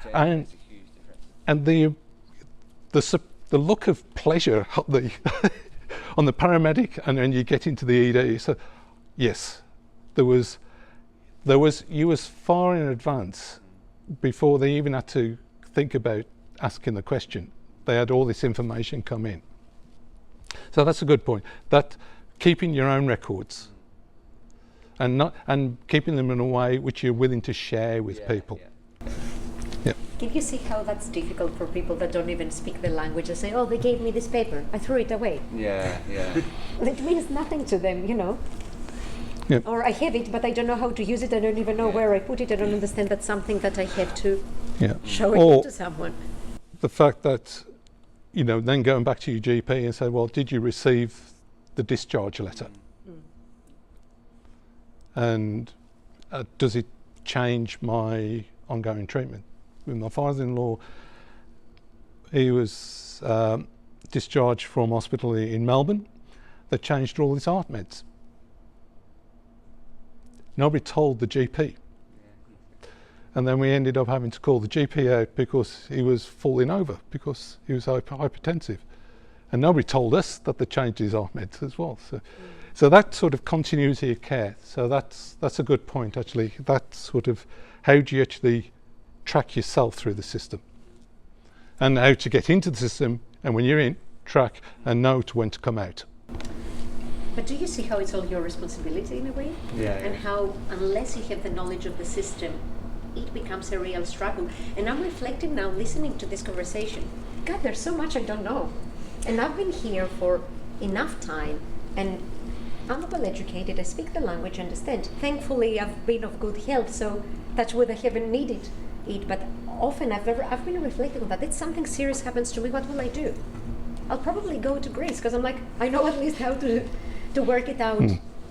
difference. And the look of pleasure on the paramedic, and then you get into the ED. So yes, there was you was far in advance. Before they even had to think about asking the question, they had all this information come in. So that's a good point. That keeping your own records and keeping them in a way which you're willing to share with people. Yeah. Can you see how that's difficult for people that don't even speak the language? They say, oh, they gave me this paper, I threw it away. Yeah, yeah. It means nothing to them, you know. Yeah. Or I have it, but I don't know how to use it. I don't even know where I put it. I don't understand that's something that I have to show it to someone. The fact that, you know, then going back to your GP and say, well, did you receive the discharge letter? And does it change my ongoing treatment? With my father-in-law, he was discharged from hospital in Melbourne. They changed all his heart meds. Nobody told the GP. And then we ended up having to call the GP out because he was falling over because he was hypertensive. And nobody told us that they changed his heart meds as well. So that sort of continuity of care. So that's a good point, actually. That sort of, how do you actually track yourself through the system? And how to get into the system, and when you're in, track and know when to come out. But do you see how it's all your responsibility in a way? Yeah. And how, unless you have the knowledge of the system, it becomes a real struggle. And I'm reflecting now, listening to this conversation. God, there's so much I don't know. And I've been here for enough time, and I'm well educated. I speak the language, understand. Thankfully, I've been of good health, so touch wood, I haven't needed it. But often I've been reflecting on that. If something serious happens to me, what will I do? I'll probably go to Greece because I'm like, I know at least how to work it out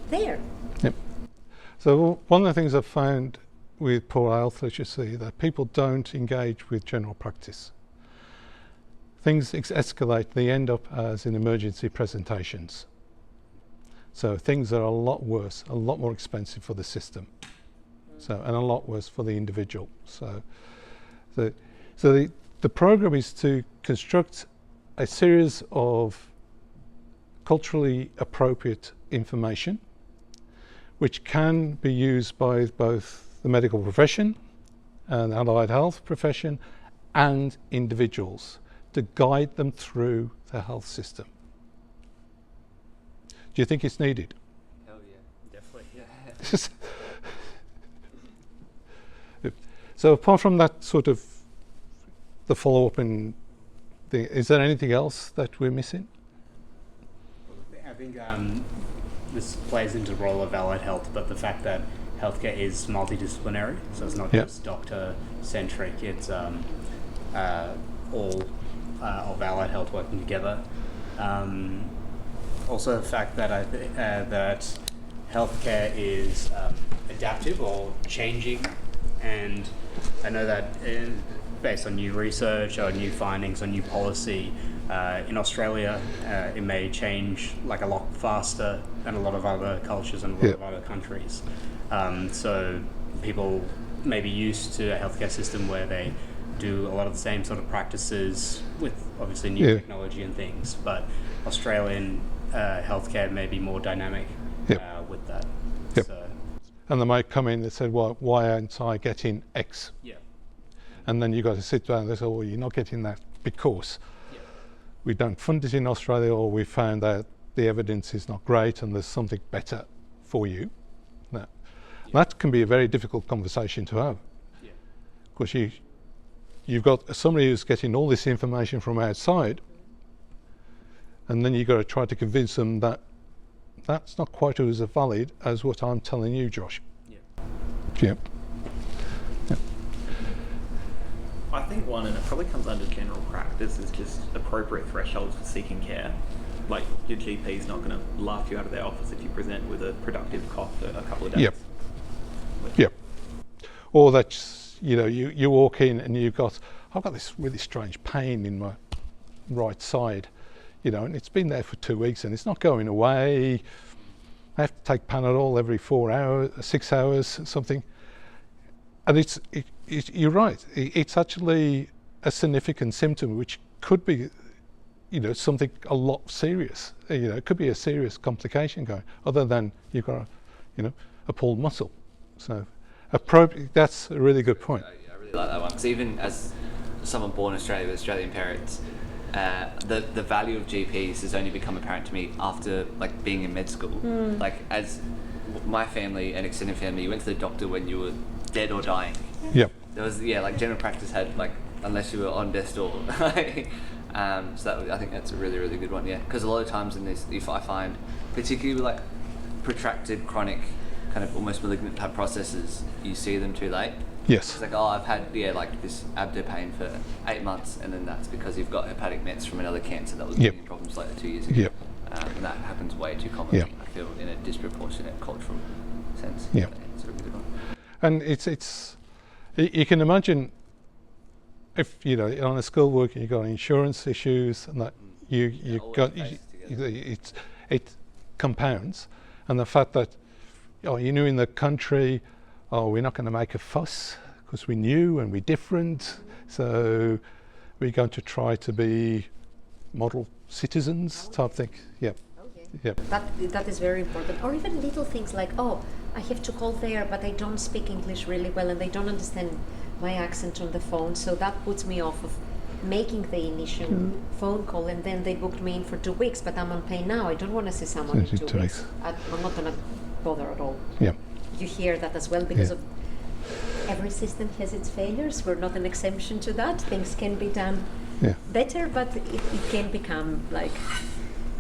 there. Yep. So one of the things I've found with poor health literacy, that people don't engage with general practice. Things escalate, they end up as in emergency presentations. So things are a lot worse, a lot more expensive for the system. So, and a lot worse for the individual. So the program is to construct a series of culturally appropriate information which can be used by both the medical profession and allied health profession and individuals to guide them through the health system. Do you think it's needed? Hell yeah, definitely. Yeah. So apart from that sort of the follow-up and is there anything else that we're missing? I think this plays into the role of allied health, but the fact that healthcare is multidisciplinary, so it's not just doctor-centric, it's all of allied health working together. Also the fact that that healthcare is adaptive or changing, and I know that based on new research or new findings or new policy, in Australia it may change like a lot faster than a lot of other cultures and a lot of other countries. So people may be used to a healthcare system where they do a lot of the same sort of practices with obviously new technology and things, but Australian healthcare may be more dynamic with that. Yep. So, and they might come in and say, well, why aren't I getting X? yeah. And then you've got to sit down and they say, well, you're not getting that because we don't fund it in Australia, or we found that the evidence is not great and there's something better for you. Now, that can be a very difficult conversation to have. Because you've got somebody who's getting all this information from outside, and then you've got to try to convince them that that's not quite as valid as what I'm telling you, Josh. Yep. I think one, and it probably comes under general practice, is just appropriate thresholds for seeking care. Like, your GP's not going to laugh you out of their office if you present with a productive cough for a couple of days. Yep. Or that's, you know, you walk in and I've got this really strange pain in my right side, you know, and it's been there for 2 weeks and it's not going away. I have to take Panadol every 4 hours, 6 hours, something. And you're right, it's actually a significant symptom which could be, you know, something a lot serious. You know, it could be a serious complication going, other than you've got, a pulled muscle. So, that's a really good point. I really like that one, because even as someone born in Australia with Australian parents, the value of GPs has only become apparent to me after like being in med school. Like as my family and extended family, you went to the doctor when you were dead or dying. Yep. There was like general practice had like unless you were on death's door. So that I think that's a really, really good one. Yeah, because a lot of times in this, if I find particularly with like protracted chronic kind of almost malignant type processes, you see them too late. Yes. It's like, oh, I've had like this abdo pain for 8 months, and then that's because you've got hepatic mets from another cancer that was giving you problems like 2 years ago. Yep. And that happens way too commonly. Yep. I feel in a disproportionate cultural sense. Yep. It's a really good one. And it's you can imagine if on a school work you've got insurance issues and that you got it compounds, and the fact that you're new in the country, we're not going to make a fuss because we're new and we're different, so we're going to try to be model citizens type thing. Yep. Yep. That is very important. Or even little things like, I have to call there, but they don't speak English really well and they don't understand my accent on the phone, so that puts me off of making the initial phone call, and then they booked me in for 2 weeks, but I'm on pay now. I don't want to see someone in 2 weeks. I'm not going to bother at all. Yeah. You hear that as well because of every system has its failures. We're not an exemption to that. Things can be done better, but it can become like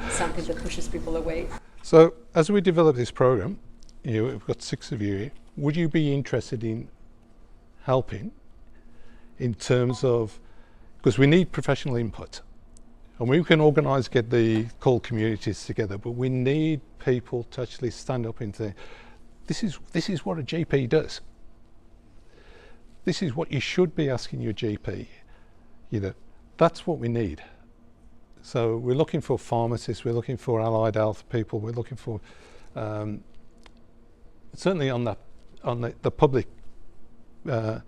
something that pushes people away. So as we develop this program, we've got 6 of you here. Would you be interested in helping in terms of, because we need professional input, and we can organise, get the call communities together, but we need people to actually stand up and say, this is what a GP does. This is what you should be asking your GP. That's what we need. So we're looking for pharmacists, we're looking for allied health people, we're looking for certainly on the public in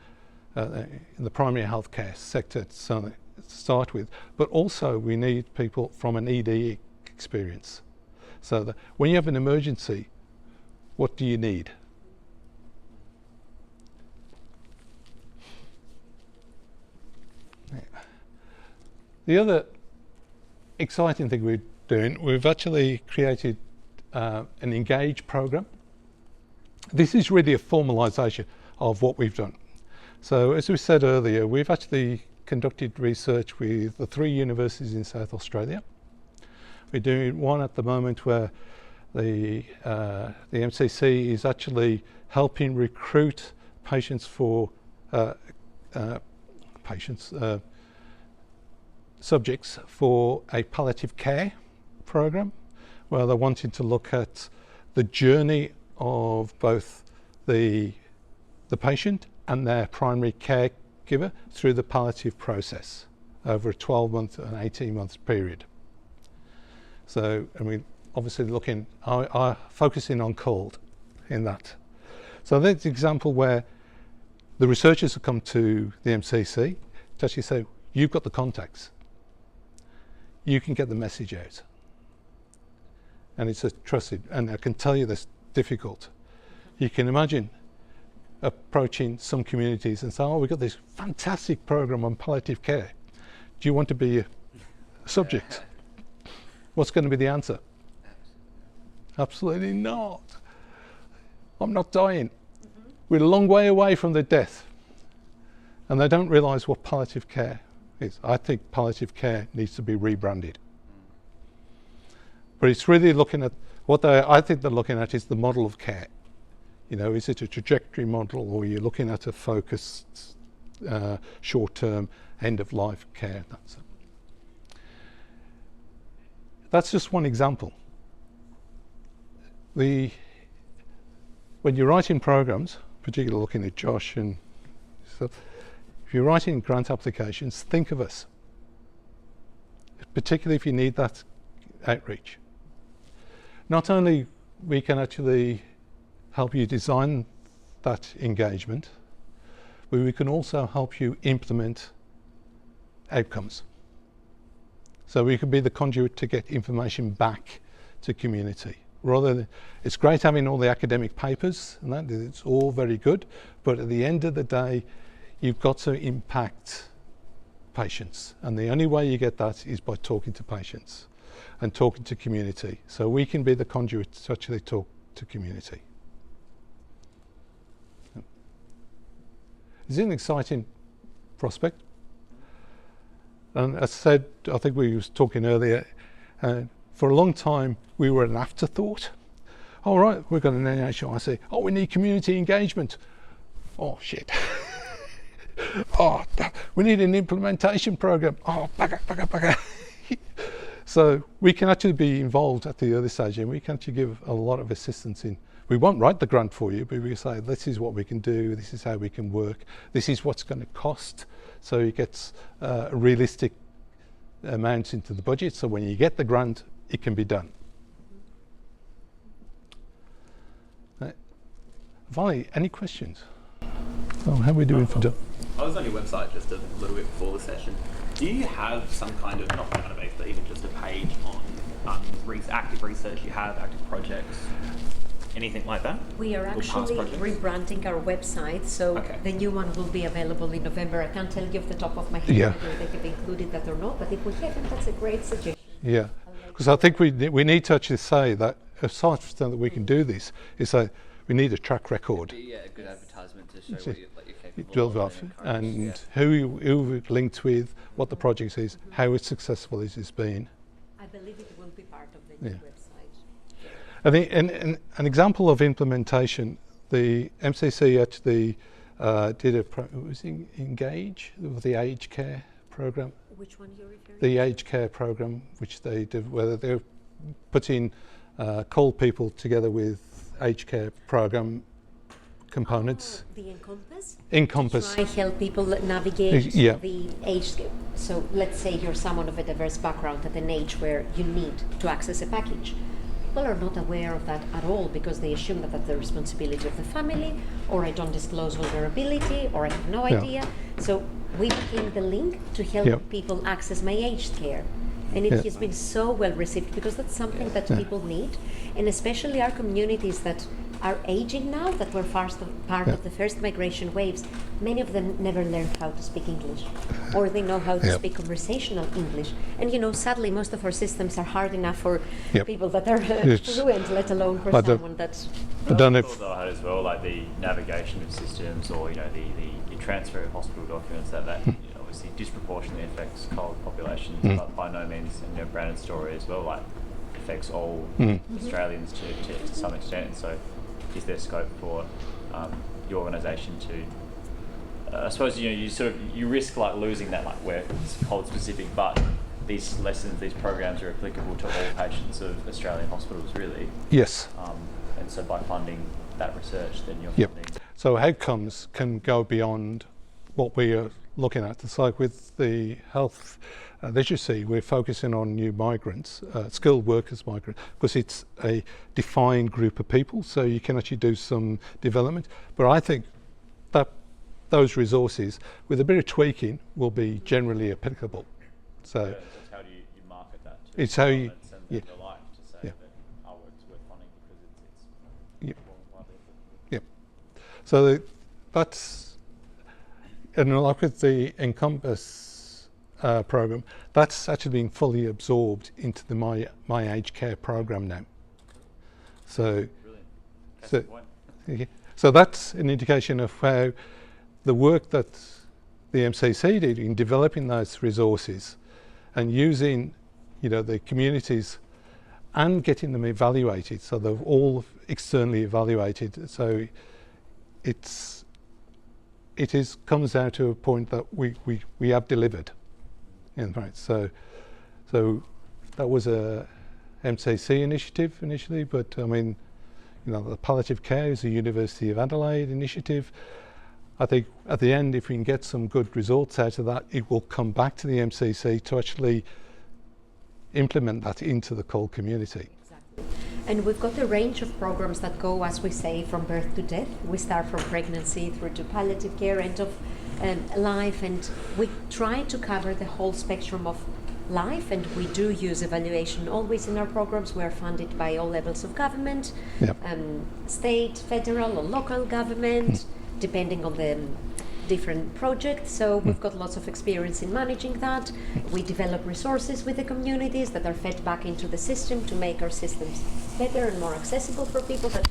the primary healthcare sector to start with, but also we need people from an ED experience. So that when you have an emergency, what do you need? The other exciting thing we're doing, we've actually created an Engage program. This is really a formalisation of what we've done. So as we said earlier, we've actually conducted research with the 3 universities in South Australia. We're doing one at the moment where the MCC is actually helping recruit patients for subjects for a palliative care program, where they're wanting to look at the journey of both the patient and their primary caregiver through the palliative process over a 12-month and 18-month period. So, and we obviously looking, are focusing on cold in that. So that's an example where the researchers have come to the MCC to actually say, you've got the contacts, you can get the message out. And it's a trusted, and I can tell you this, difficult. You can imagine approaching some communities and saying, we've got this fantastic program on palliative care. Do you want to be a subject? What's going to be the answer? Absolutely not. I'm not dying. We're a long way away from the death. And they don't realise what palliative care is. I think palliative care needs to be rebranded. But it's really looking at I think they're looking at is the model of care. Is it a trajectory model, or you're looking at a focused short-term end-of-life care? That's just one example. When you're writing programs, particularly looking at Josh and stuff, if you're writing grant applications, think of us, particularly if you need that outreach. Not only we can actually help you design that engagement, but we can also help you implement outcomes. So we can be the conduit to get information back to community. Rather than, it's great having all the academic papers and that, it's all very good, but at the end of the day, you've got to impact patients, and the only way you get that is by talking to patients and talking to community. So we can be the conduit to actually talk to community. It's an exciting prospect. And as I said, I think we was talking earlier, for a long time we were an afterthought. All right, we've got an NHIC. Oh, we need community engagement. Oh, shit. Oh, we need an implementation program. Oh, bugger. So we can actually be involved at the early stage, and we can actually give a lot of assistance in. We won't write the grant for you, but we say, this is what we can do, this is how we can work, this is what's going to cost. So it gets realistic amounts into the budget, so when you get the grant, it can be done. Vali, any questions? Oh, how are we doing for time? I was on your website just a little bit before the session. Do you have some kind of, not database, but even just a page on active research you have, active projects, anything like that? We are actually rebranding our website, so the new one will be available in November. I can't tell you off the top of my head whether they have included that or not, but if we haven't, that's a great suggestion. Yeah, because I think we need to actually say that aside from that we can do this, is that we need a track record. Yeah, a good advertisement to show what you're capable of. And who we've linked with, what the project is, how successful it has been. I believe it will be part of the new website. I think an example of implementation, the MCC actually did Engage, the aged care program. Which one you're referring to? The aged care program, which they did, where they're putting cold people together with aged care program components. The Encompass? Encompass. To try help people navigate the age. So let's say you're someone of a diverse background at an age where you need to access a package. People are not aware of that at all because they assume that that's the responsibility of the family, or I don't disclose vulnerability, or I have no idea. So we became the link to help people access my aged care. And it has been so well received because that's something that people need, and especially our communities that are aging now, that were part of the first migration waves. Many of them never learned how to speak English, or they know how to speak conversational English. And sadly, most of our systems are hard enough for people that are fluent, let alone for someone that's. I don't know if they'll have as well, like the navigation of systems, or the transfer of hospital documents that obviously disproportionately affects coloured populations, but by no means, Brandon's story as well, like affects all Australians to some extent. So, is there scope for your organisation to? I suppose you risk like losing that, like where it's coloured specific, but these lessons, these programs are applicable to all patients of Australian hospitals, really. Yes. And so by funding that research, then you're funding. So outcomes can go beyond what we are looking at. It's like with the health literacy, we're focusing on new migrants, skilled workers migrants, because it's a defined group of people, so you can actually do some development. But I think that those resources, with a bit of tweaking, will be generally applicable. So how do you market that? It's how you, the like to say that our work's worth funding because it's So that's, and like with the Encompass program, that's actually being fully absorbed into the My Aged Care program now. So, so that's an indication of how the work that the MCC did in developing those resources and using, the communities and getting them evaluated, so they're all externally evaluated. So it comes down to a point that we have delivered. Right. So that was a MCC initiative initially, but I mean, the palliative care is a University of Adelaide initiative. I think at the end, if we can get some good results out of that, it will come back to the MCC to actually implement that into the CUL community. Exactly. And we've got a range of programs that go, as we say, from birth to death. We start from pregnancy through to palliative care, end of life, and we try to cover the whole spectrum of life, and we do use evaluation always in our programs. We are funded by all levels of government, state, federal or local government, depending on the different projects, so we've got lots of experience in managing that. We develop resources with the communities that are fed back into the system to make our systems better and more accessible for people, but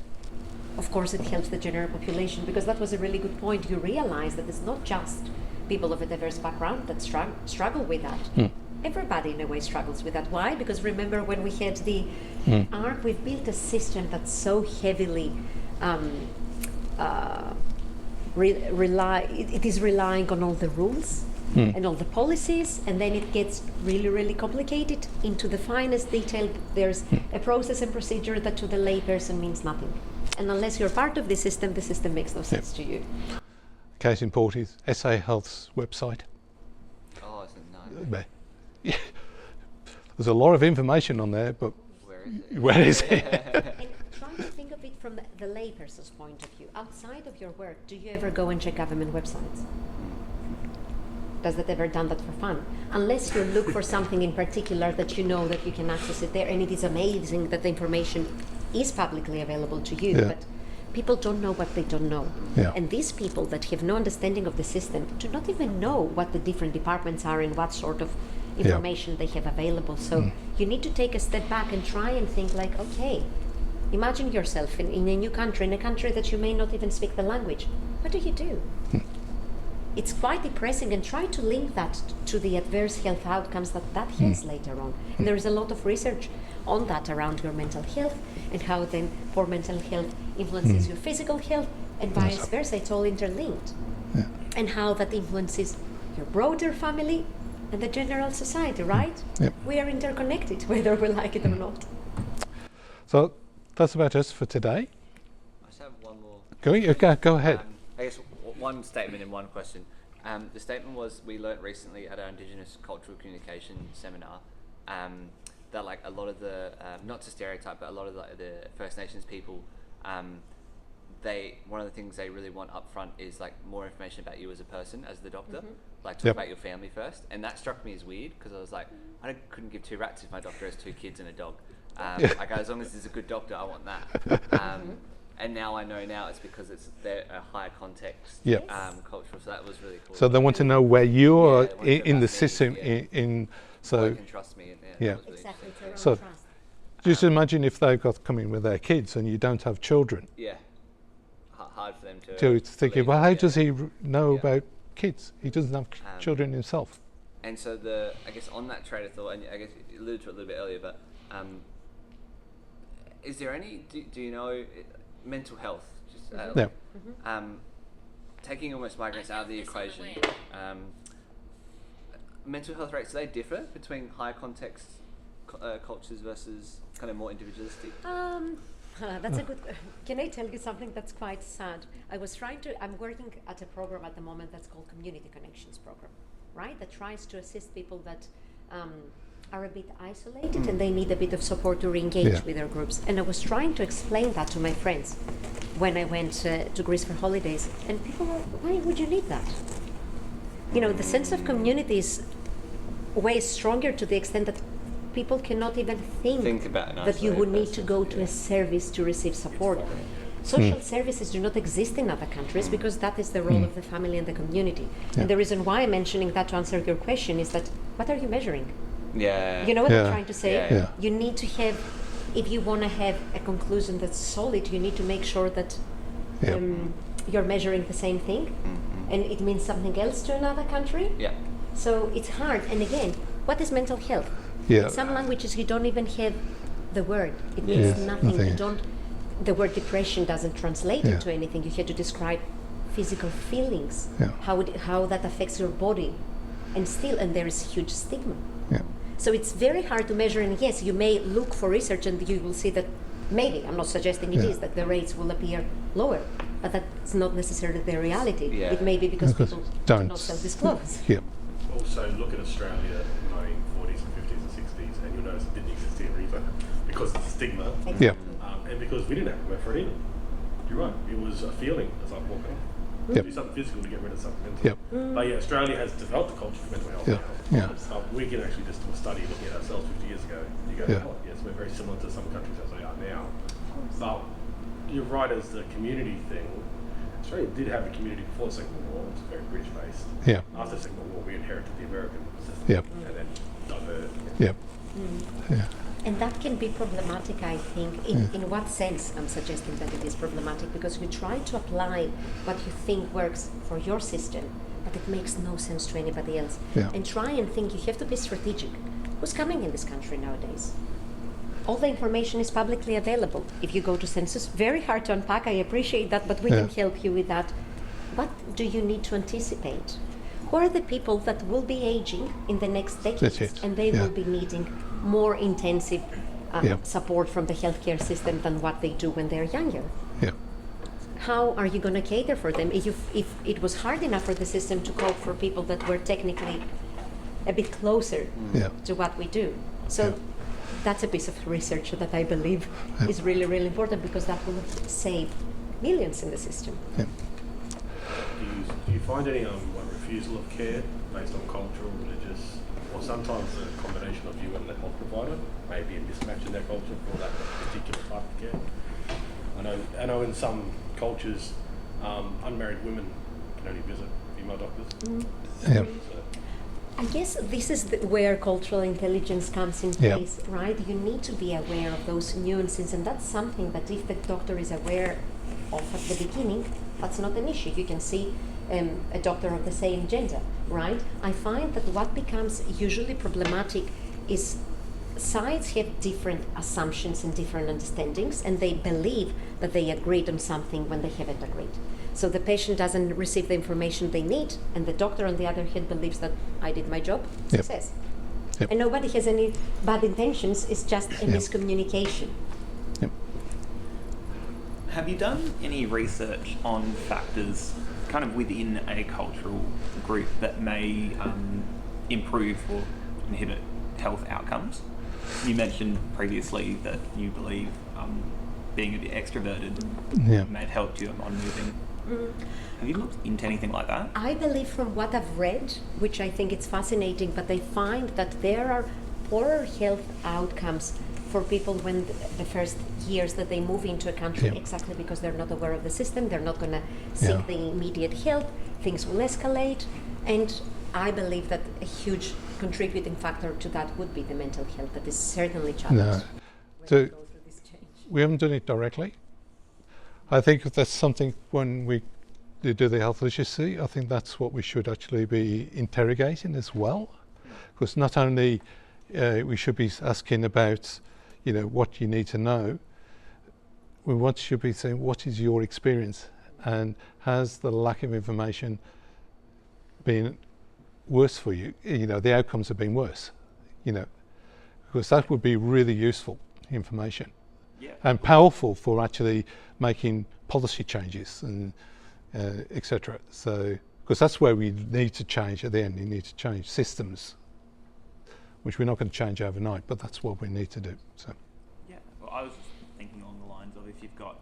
of course it helps the general population, because that was a really good point. You realize that it's not just people of a diverse background that struggle with that. Everybody in a way struggles with that. Why? Because remember when we had the ARC, we've built a system that's so heavily it is relying on all the rules and all the policies, and then it gets really, really complicated into the finest detail. There's a process and procedure that to the layperson means nothing. And unless you're part of the system makes no sense to you. Case in point is SA Health's website. Oh, isn't it nice? Yeah. There's a lot of information on there, but Where is it? where is it? And try to think of it from the layperson's point of view. Outside of your work, do you ever go and check government websites? Does that ever done that for fun? Unless you look for something in particular that you know that you can access it there, and it is amazing that the information is publicly available to you, Yeah. but people don't know what they don't know. Yeah. And these people that have no understanding of the system do not even know what the different departments are and what sort of information they have available. So you need to take a step back and try and think like, okay, imagine yourself in a new country, in a country that you may not even speak the language. What do you do? It's quite depressing, and try to link that to the adverse health outcomes that has later on. And there is a lot of research on that around your mental health and how then poor mental health influences your physical health and vice versa. It's all interlinked. Yeah. And how that influences your broader family and the general society, right? Yep. We are interconnected, whether we like it or not. So that's about us for today. I just have one more. Go ahead. I guess one statement and one question. The statement was, we learnt recently at our Indigenous Cultural Communication seminar that like a lot of the, not to stereotype, but a lot of the First Nations people, one of the things they really want up front is like more information about you as a person, as the doctor, like talk about your family first. And that struck me as weird, because I was like, I couldn't give two rats if my doctor has 2 kids and a dog. Like as long as he's a good doctor, I want that. And now I know it's because it's a higher context cultural. So that was really cool. So they want to know where you are they want to know in the about me, system. So they can trust me. Yeah. That was really Exactly. It's around So- trust. Just imagine if they've got to come in with their kids and you don't have children. Yeah. Hard for them to. So it's thinking, believe well, it, how yeah. does he know Yeah. about kids? He doesn't have children himself. And so I guess on that train of thought, and I guess you alluded to it a little bit earlier, but is there any? Do you know mental health? Just taking almost migrants out of the equation. Mental health rates, do they differ between higher context cultures versus kind of more individualistic? That's a good. Can I tell you something that's quite sad? I'm working at a program at the moment that's called Community Connections Program, right? That tries to assist people that are a bit isolated and they need a bit of support to re-engage with their groups. And I was trying to explain that to my friends when I went to Greece for holidays, and people were, why would you need that? You know, the sense of community is way stronger to the extent that people cannot even think about an that you would need to isolated go person, to a service to receive support. Social services do not exist in other countries because that is the role of the family and the community. And the reason why I'm mentioning that to answer your question is that, what are you measuring? Yeah. You know what I'm trying to say? Yeah. You need to have, if you want to have a conclusion that's solid, you need to make sure that you're measuring the same thing, and it means something else to another country. Yeah. So it's hard. And again, what is mental health? Yeah. In some languages you don't even have the word. It means nothing. You don't. The word depression doesn't translate into anything. You have to describe physical feelings, how that affects your body, and there is huge stigma. Yeah. So it's very hard to measure. And yes, you may look for research, and you will see that maybe, I'm not suggesting it is, that the rates will appear lower, but that's not necessarily the reality. Yeah. It may be because Because people do don't. not self-disclose. Yeah. Also, look at Australia in the 1940s and 50s and 60s, and you'll notice it didn't exist here either because of the stigma, Yeah. and because we didn't have a word for it either. You're right, it was a feeling. It's like walking off. Yep. Do something physical to get rid of something mental. Yep. But yeah, Australia has developed a culture for mental health Yeah. now. Yeah. We can actually just do a study looking at ourselves 50 years ago. You go, Yeah. oh, yes, we're very similar to some countries as they are now. But you're right, as the community thing, Australia did have a community before the Second World War. It was very British-based. Yeah. After the Second World War, we inherited the American system. Yep. And then diverted. Yep. Yeah. And that can be problematic, I think. In what sense I'm suggesting that it is problematic? Because you try to apply what you think works for your system, but it makes no sense to anybody else. Yeah. And try and think, you have to be strategic. Who's coming in this country nowadays? All the information is publicly available. If you go to census, very hard to unpack, I appreciate that, but we can help you with that. What do you need to anticipate? Who are the people that will be aging in the next decades? And they will be needing more intensive support from the healthcare system than what they do when they're younger. Yeah. How are you going to cater for them? If it was hard enough for the system to cope for people that were technically a bit closer to what we do. So that's a piece of research that I believe is really, really important, because that will save millions in the system. Yeah. Do you find any refusal of care based on cultural, religious, or sometimes a combination of you and the health provider, maybe a mismatch in their culture for that particular type of care? I know in some cultures, unmarried women can only visit female doctors. Yeah. I guess this is where cultural intelligence comes in place, right? You need to be aware of those nuances, and that's something that if the doctor is aware of at the beginning, that's not an issue. You can see a doctor of the same gender, right? I find that what becomes usually problematic is sides have different assumptions and different understandings, and they believe that they agreed on something when they haven't agreed. So the patient doesn't receive the information they need, and the doctor, on the other hand, believes that I did my job, success. Yep. And nobody has any bad intentions, it's just a miscommunication. Yep. Have you done any research on factors kind of within a cultural group that may improve or inhibit health outcomes? You mentioned previously that you believe being a bit extroverted may have helped you on moving. Have you looked into anything like that? I believe from what I've read, which I think it's fascinating, but they find that there are poorer health outcomes for people when the first years that they move into a country, exactly because they're not aware of the system, they're not going to seek the immediate help, things will escalate, and I believe that a huge contributing factor to that would be the mental health that is certainly challenged. So we haven't done it directly. I think that's something when we do the health literacy, I think that's what we should actually be interrogating as well, because not only we should be asking about, what you need to know, we should be saying, what is your experience, and has the lack of information been worse for you? The outcomes have been worse, because that would be really useful information. And powerful for actually making policy changes and etc. So, because that's where we need to change at the end. You need to change systems, which we're not going to change overnight, but that's what we need to do. So, well, I was just thinking along the lines of, if you've got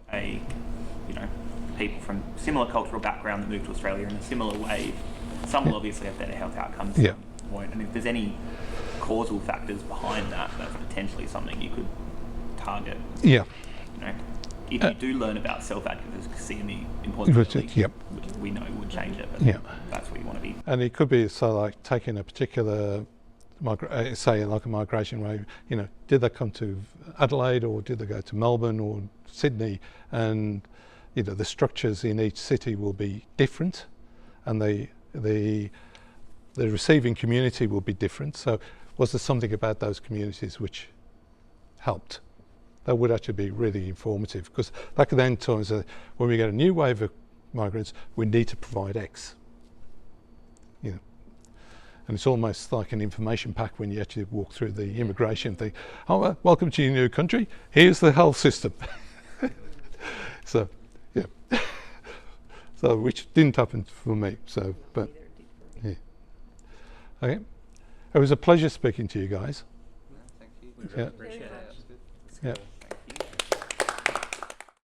people from similar cultural background that move to Australia in a similar wave, some will obviously have better health outcomes, some won't. And if there's any causal factors behind that, that's potentially something you could target. Yeah. If you do learn about self-advocacy and the importance of it, which we know would change it, but that's where you want to be. And it could be like taking a particular, say like a migration wave, did they come to Adelaide or did they go to Melbourne or Sydney? And, the structures in each city will be different, and the receiving community will be different. So was there something about those communities which helped? That would actually be really informative, because that could then tell us that when we get a new wave of migrants, we need to provide X. And it's almost like an information pack when you actually walk through the immigration thing. Oh, welcome to your new country. Here's the health system. So, so which didn't happen for me. So, but okay. It was a pleasure speaking to you guys. Thank you. We really appreciate it. Yeah.